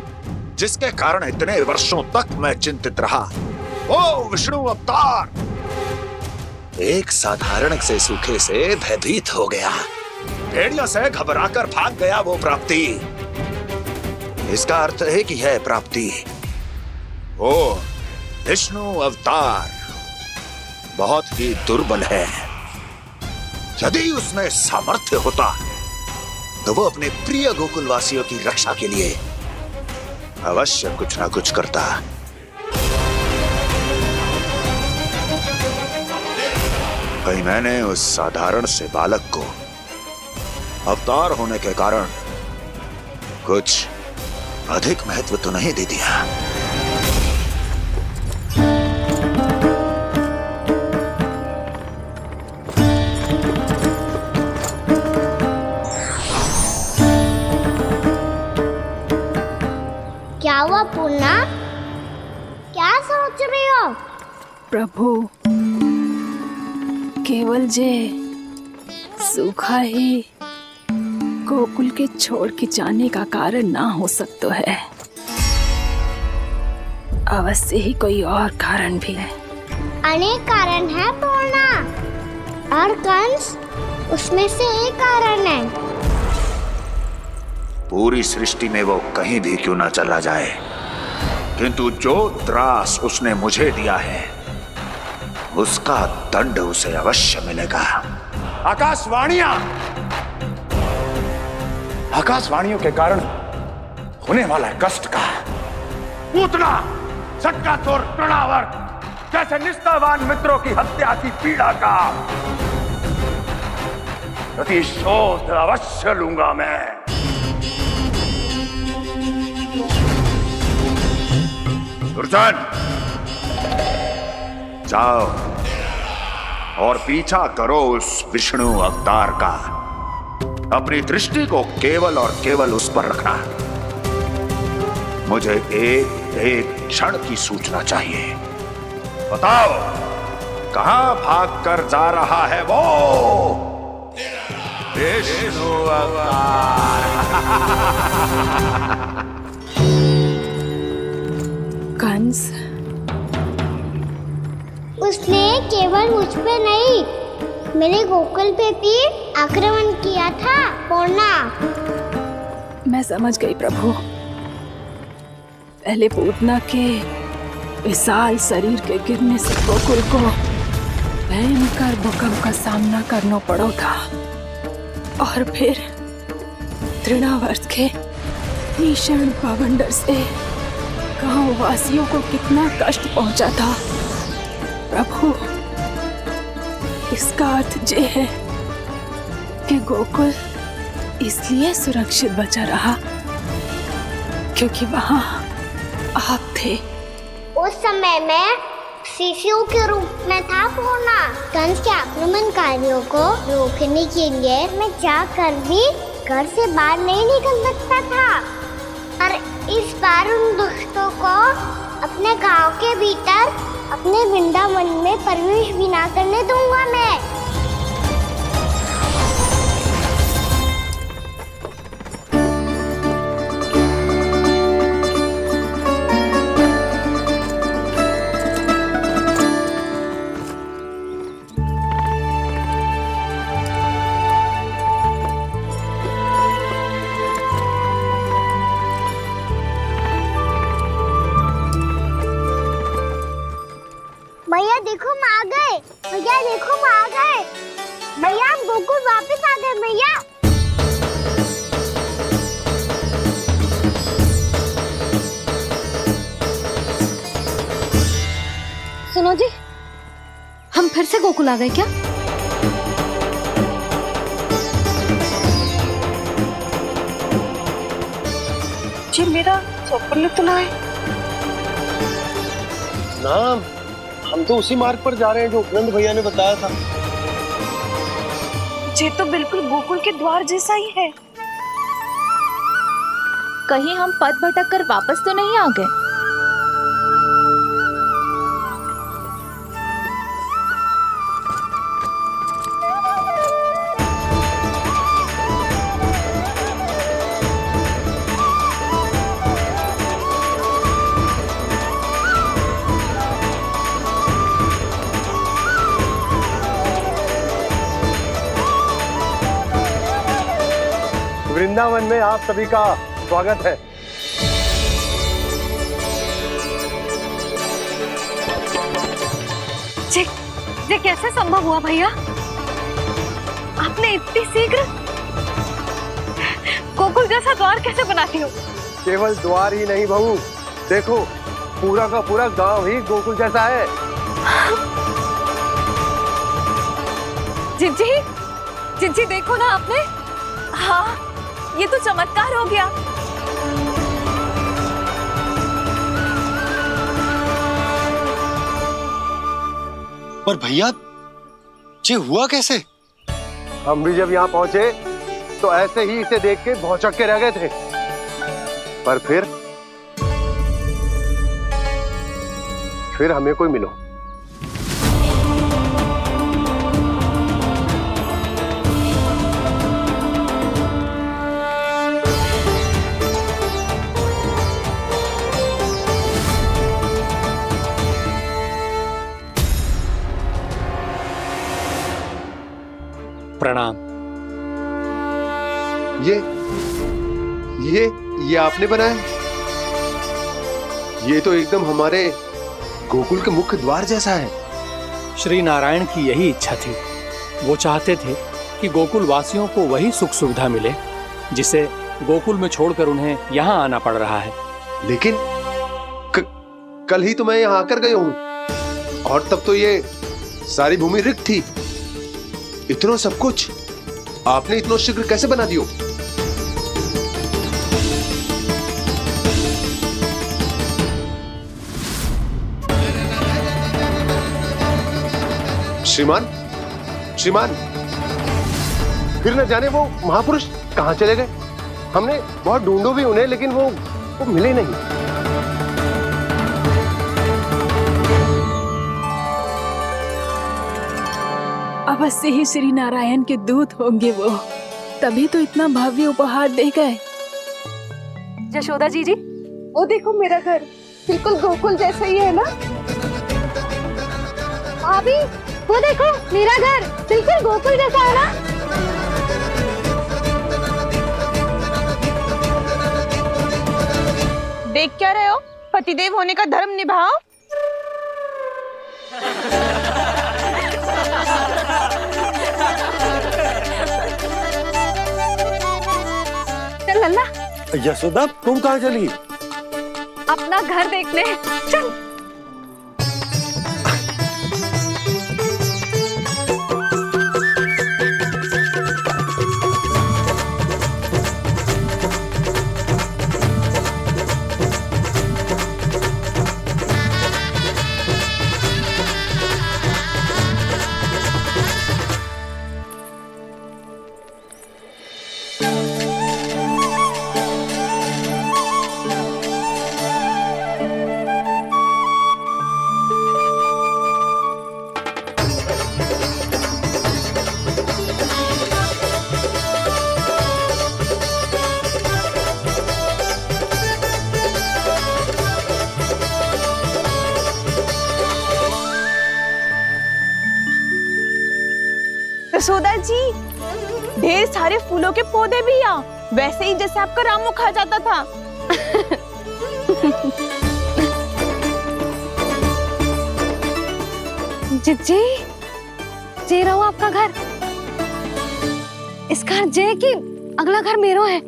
जिसके कारण इतने वर्षों तक मैं चिंतित रहा, ओ विष्णु अवतार एक साधारण से सूखे से भयभीत हो गया, भेड़ियों से घबराकर भाग गया वो प्राप्ति। इसका अर्थ है कि है प्राप्ति वो विष्णु अवतार बहुत ही दुर्बल है। यदि उसमें सामर्थ्य होता तो वो अपने प्रिय गोकुलवासियों की रक्षा के लिए अवश्य कुछ ना कुछ करता। कहीं मैंने उस साधारण से बालक को अवतार होने के कारण कुछ अधिक महत्व तो नहीं दे दिया। क्या हुआ पूर्णा? क्या सोच रही हो? प्रभु, केवल जे सूखा ही गोकुल के छोड़ के जाने का कारण ना हो सकता है, अवश्य ही कोई और कारण भी है। अनेक कारण है पूर्णा, और कंस उसमें से एक कारण है। पूरी सृष्टि में वो कहीं भी क्यों ना चला जाए, किंतु जो त्रास उसने मुझे दिया है उसका दंड उसे अवश्य मिलेगा। आकाशवाणियों के कारण होने वाला कष्ट का, पूतना, सटका चोर, तृणावर जैसे निष्ठावान मित्रों की हत्या की पीड़ा का प्रतिशोध अवश्य लूंगा मैं। दुर्जन, जाओ और पीछा करो उस विष्णु अवतार का। अपनी दृष्टि को केवल और केवल उस पर रखना। मुझे एक एक क्षण की सूचना चाहिए। बताओ, कहां भागकर जा रहा है वो विष्णु अवतार? कंस, उसने केवल मुझ पे नहीं, मेरे गोकुल पे भी आक्रमण किया था पूर्णा। मैं समझ गई प्रभु। पहले पूतना के विशाल शरीर के गिरने से गोकुल को भयंकर भूकंप का सामना करना पड़ा था, और फिर तृणावर्त के भीषण पावंडर से गांव वासियों को कितना कष्ट पहुंचा था। प्रभु, इसका अर्थ ये है कि गोकुल इसलिए सुरक्षित बचा रहा क्योंकि वहां आप थे। उस समय मैं शिशु के रूप में था पूर्णा। कंस के आक्रमणकारियों को रोकने के लिए मैं जाकर भी घर से बाहर नहीं निकल सकता था, और इस बार उन दुष्टों को अपने गांव के भीतर, अपने वृंदावन में प्रवेश भी ना करने दूंगा मैं। भैया देखो हम आ गए, भैया देखो हम आ गए, भैया हम गोकुल वापस आ गए भैया। फिर से गोकुल आ गए क्या? जी मेरा स्वप्न तो ना है। ना, हम तो उसी मार्ग पर जा रहे हैं जो उपनंद भैया ने बताया था। ये तो बिल्कुल गोकुल के द्वार जैसा ही है। कहीं हम पथ भटक कर वापस तो नहीं आ गए? वृंदावन में आप सभी का स्वागत है। ये कैसे संभव हुआ भैया? आपने इतनी शीघ्र गोकुल जैसा द्वार कैसे बनाती हो? केवल द्वार ही नहीं बहू, देखो पूरा का पूरा गांव ही गोकुल जैसा है। जिज्जी, जिज्जी देखो ना आपने। हाँ, ये तो चमत्कार हो गया। पर भैया, ये हुआ कैसे? हम भी जब यहाँ पहुंचे तो ऐसे ही इसे देख के भौचक के रह गए थे, पर फिर हमें कोई मिलो। प्रणाम। ये आपने बनाया? ये तो एकदम हमारे गोकुल के मुख्य द्वार जैसा है। श्री नारायण की यही इच्छा थी। वो चाहते थे कि गोकुल वासियों को वही सुख सुविधा मिले जिसे गोकुल में छोड़कर उन्हें यहाँ आना पड़ रहा है। लेकिन कल ही तो मैं यहाँ आकर गया हूँ और तब तो ये सारी भूमि रिक्त थी। इतना सब कुछ आपने इतना शीघ्र कैसे बना दियो? श्रीमान, फिर न जाने वो महापुरुष कहां चले गए। हमने बहुत ढूंढो भी उन्हें, लेकिन वो मिले नहीं। अवश्य ही श्री नारायण के दूत होंगे वो, तभी तो इतना भव्य उपहार दे गए। यशोदा जी, वो देखो मेरा घर बिल्कुल गोकुल जैसा ही है ना? भाभी, वो देखो मेरा घर बिल्कुल गोकुल जैसा है ना? देख क्या रहे हो? पतिदेव होने का धर्म निभाओ। चल लल्ला, यशोदा तुम कहाँ चली? अपना घर देखने चल। यशोदा जी, ढेर सारे फूलों के पौधे भी यहाँ, वैसे ही जैसे आपका रामू खा जाता था। जिज्जी, जे रहो आपका घर। इसका जे कि अगला घर मेरो है।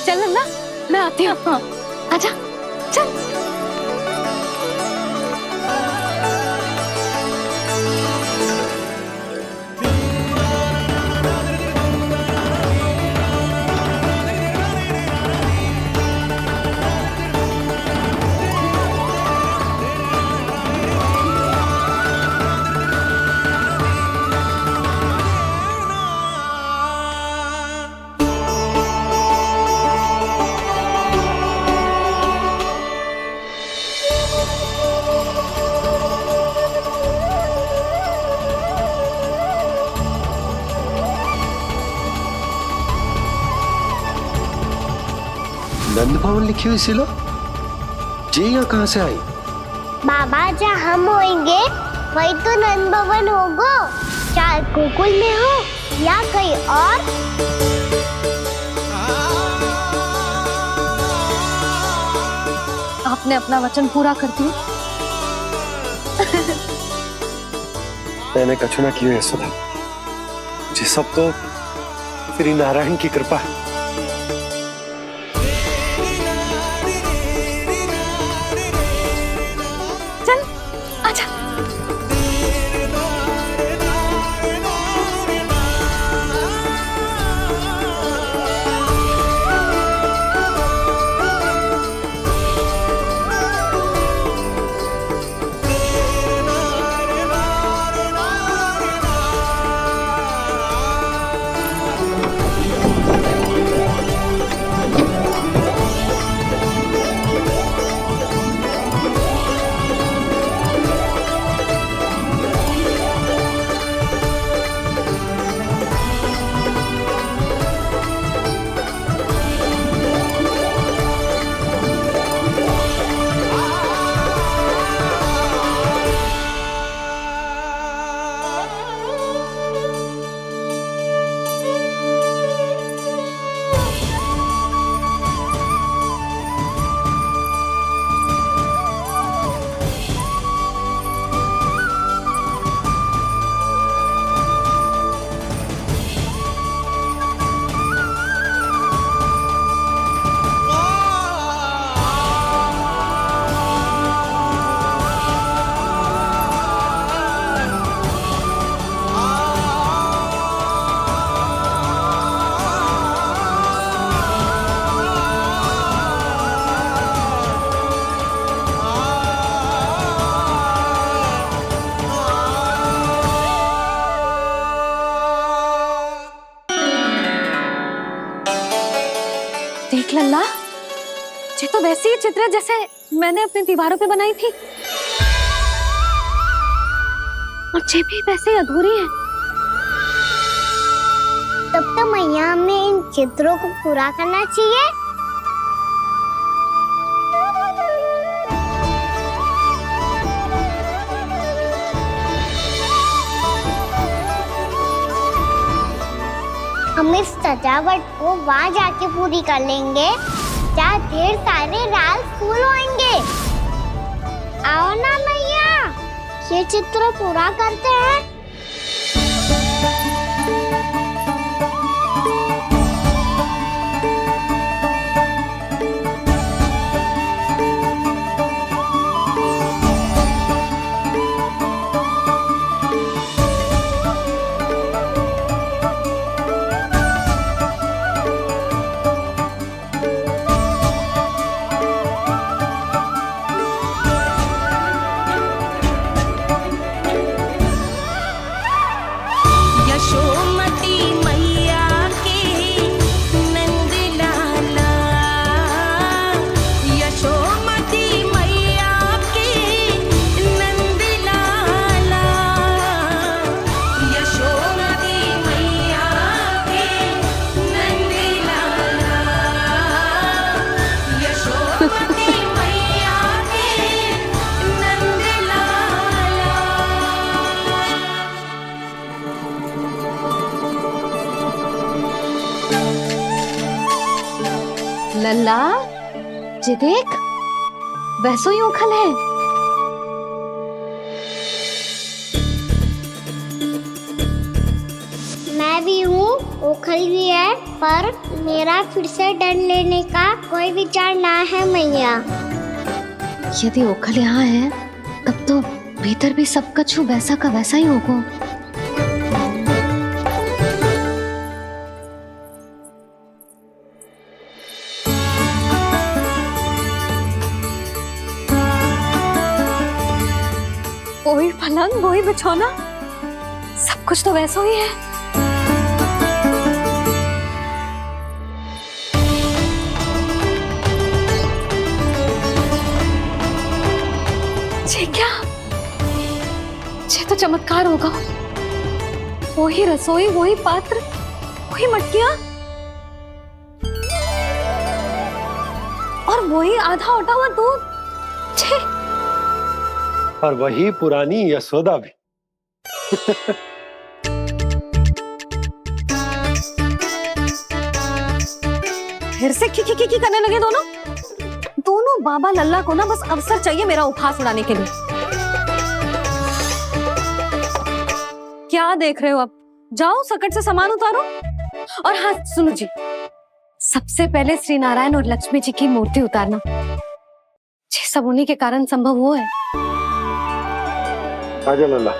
चल ना, मैं आती हूँ। हाँ, आजा चल। नंद भवन लिखी हुई सिलो जी यहाँ कहाँ से आई? बाबा जहाँ हम होंगे वही तो नंद भवन होगा। चाहे गोकुल में हो या कहीं और। आपने अपना वचन पूरा कर दिया। मैंने कछु ना किया है सुधा, ये सब तो श्री नारायण की कृपा है। चल आजा। देख लल्ला, ये तो वैसी ही चित्र है जैसे मैंने अपनी दीवारों पे बनाई थी, और ये भी वैसे ही अधूरी है। तब तो मैया हमें इन चित्रों को पूरा करना चाहिए। हम इस सजावट को वहाँ जाके पूरी कर लेंगे जहाँ ढेर सारे लाल फूल होंगे। आओ ना मैया, ये चित्र पूरा करते हैं। लल्ला, ये देख, वैसो ही उखल है। मैं भी हूँ खरीदी है, पर मेरा फिर से डर लेने का कोई विचार ना है मैया। यदि ओखल यहाँ है तब तो भीतर भी सब कछु वैसा का वैसा ही होगा। वही पलंग, वही बिछौना, सब कुछ तो वैसा ही है। ये क्या? ये तो चमत्कार होगा। वही रसोई, वही पात्र, वही मटकियां और वही आधा उटा हुआ दूध। छे! और वही पुरानी यशोदा भी। फिर से की करने लगे दोनों बाबा लल्ला को ना बस अवसर चाहिए मेरा उपहास उड़ाने के लिए। क्या देख रहे हो? अब जाओ सकट से सामान उतारो। और हाँ सुनो जी, सबसे पहले श्री नारायण और लक्ष्मी जी की मूर्ति उतारना। ये सब उन्हीं के कारण संभव हुआ है। आजा लल्ला।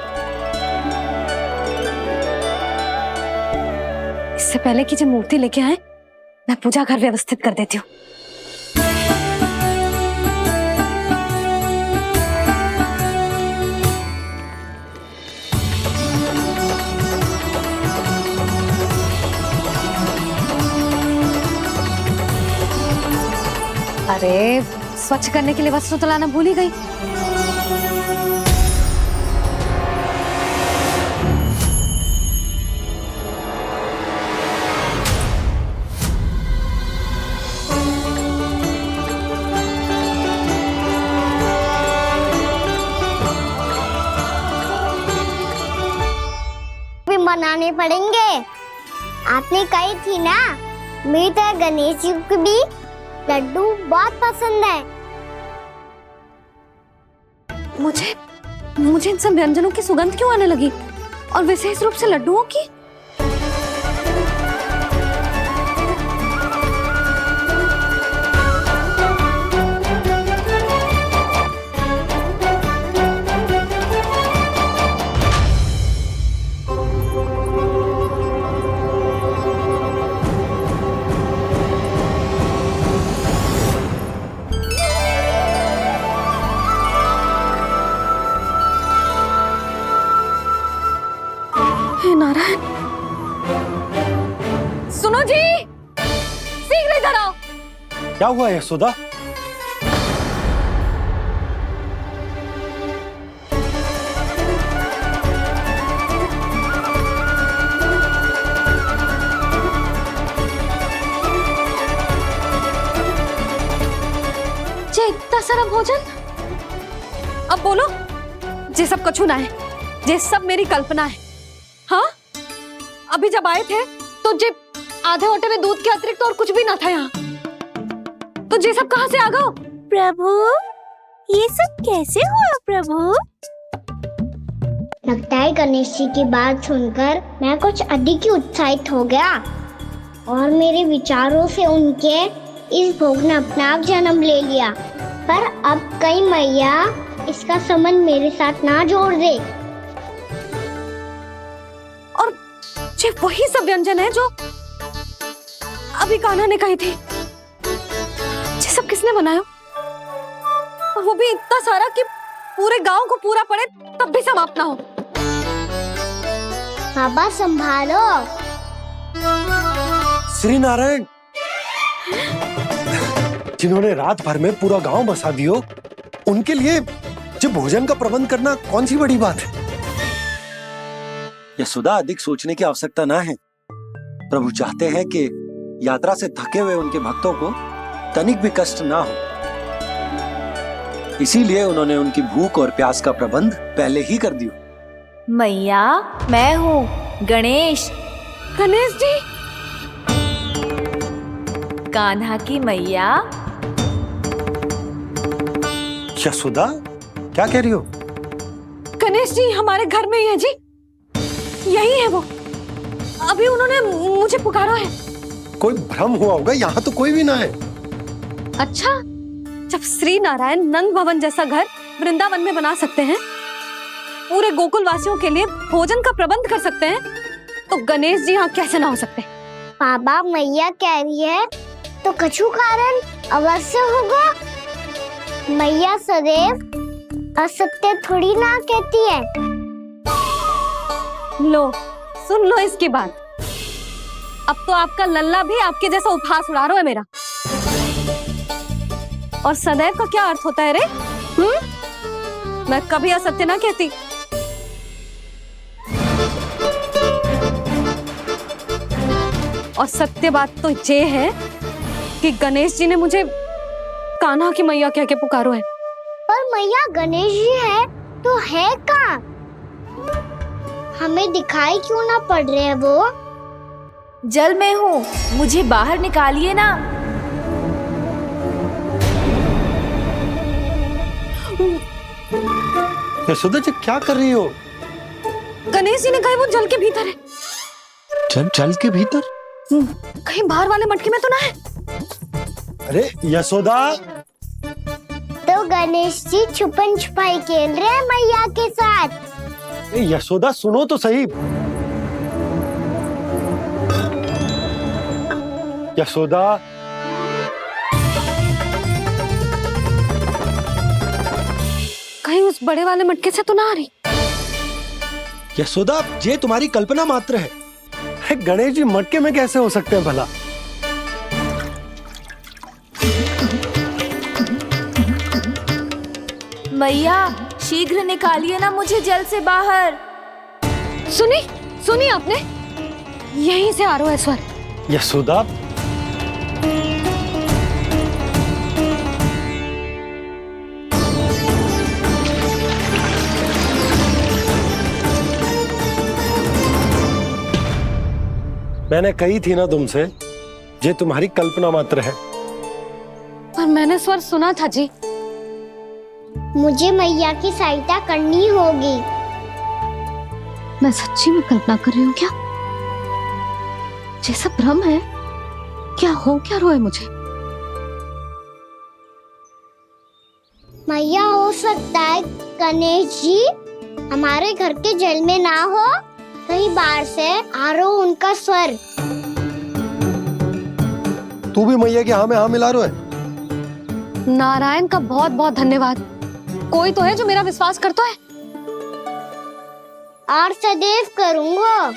इससे पहले कि जो मूर्ति लेके आए, मैं पूजा घर व्यवस्थित कर देती हूँ। अरे स्वच्छ करने के लिए वस्त्र तो लाना भूल ही गई। बनाने पड़ेंगे। आपने कही थी ना, मेरी तरह गणेश जी को भी लड्डू बहुत पसंद है। मुझे इन सब व्यंजनों की सुगंध क्यों आने लगी, और विशेष रूप से लड्डुओं की? नारायण, सुनो जी, शीघ्र इधर आओ। क्या हुआ यशोदा? ये इतना सारा भोजन, अब बोलो, ये सब कछु ना है, ये सब मेरी कल्पना है। हाँ, अभी जब आए थे तो जे आधे ओटे में दूध के अतिरिक्त और कुछ भी ना था यहाँ, तो ये सब कहाँ से आ गया? प्रभु, ये सब कैसे हुआ प्रभु? लगता है गणेश जी की बात सुनकर मैं कुछ अधिक ही उत्साहित हो गया, और मेरे विचारों से उनके इस भोग ने अपना आप जन्म ले लिया। पर अब कहीं मैया इसका संबंध मेरे साथ ना जोड़ दे। ये वही सब व्यंजन है जो अभी कान्हा ने कही थी। ये सब किसने बनाया? और वो भी इतना सारा कि पूरे गांव को पूरा पड़े तब भी समाप्त ना हो। बाबा संभालो। श्री नारायण, जिन्होंने रात भर में पूरा गांव बसा दियो, उनके लिए जो भोजन का प्रबंध करना कौन सी बड़ी बात है? यशोदा, अधिक सोचने की आवश्यकता ना है। प्रभु चाहते हैं कि यात्रा से थके हुए उनके भक्तों को तनिक भी कष्ट ना हो, इसीलिए उन्होंने उनकी भूख और प्यास का प्रबंध पहले ही कर दिया। मैया, मैं हूँ गणेश। गणेश जी? कान्हा की मैया। यशोदा, क्या कह रही हो? गणेश जी हमारे घर में ही है जी, यही है वो। अभी उन्होंने मुझे पुकारा है। कोई भ्रम हुआ होगा, यहाँ तो कोई भी ना है। अच्छा, जब श्री नारायण नंद भवन जैसा घर वृंदावन में बना सकते हैं, पूरे गोकुल वासियों के लिए भोजन का प्रबंध कर सकते हैं, तो गणेश जी यहाँ कैसे ना हो सकते? बाबा मैया कह रही है तो कछु कारण अवश्य होगा। मैया सदैव असत्य थोड़ी ना कहती है। लो, सुन लो इसकी बात। अब तो आपका लल्ला भी आपके जैसा उपहास उड़ा रहा है मेरा। और सदैव का क्या अर्थ होता है रे? मैं कभी असत्य ना कहती। और सत्य बात तो ये है कि गणेश जी ने मुझे कान्हा की मैया कह के पुकारो है। पर मैया गणेश जी है तो है कहाँ? हमें दिखाई क्यों ना पड़ रहे हैं वो? जल में हूँ, मुझे बाहर निकालिए ना। यशोदा जी क्या कर रही हो? गणेश जी ने कहा वो जल के भीतर है। जल के भीतर? कहीं बाहर वाले मटके में तो ना है? अरे यशोदा! तो गणेश जी छुपन छुपाई खेल रहे हैं मैया के साथ। यशोदा सुनो तो सही। यशोदा! कहीं उस बड़े वाले मटके से तो ना आ रही? यशोदा, ये तुम्हारी कल्पना मात्र है। गणेश जी मटके में कैसे हो सकते हैं भला? मैया शीघ्र निकालिए ना मुझे जल से बाहर। सुनी आपने? यहीं से आ रहा है स्वर। यशोदा! मैंने कही थी ना तुमसे, ये तुम्हारी कल्पना मात्र है। पर मैंने स्वर सुना था जी। मुझे मैया की सहायता करनी होगी। मैं सच्ची में कल्पना कर रही हूँ क्या? जैसा भ्रम है क्या? हो क्या रहा है मुझे? मैया हो सकता है गणेश जी हमारे घर के जल में ना हो, कहीं बाहर से आ रहा हो उनका स्वर। तू भी मैया के हाँ में हाँ मिला रहा है। नारायण का बहुत बहुत धन्यवाद। कोई तो है जो मेरा विश्वास करता है। और सदैव करूंगा।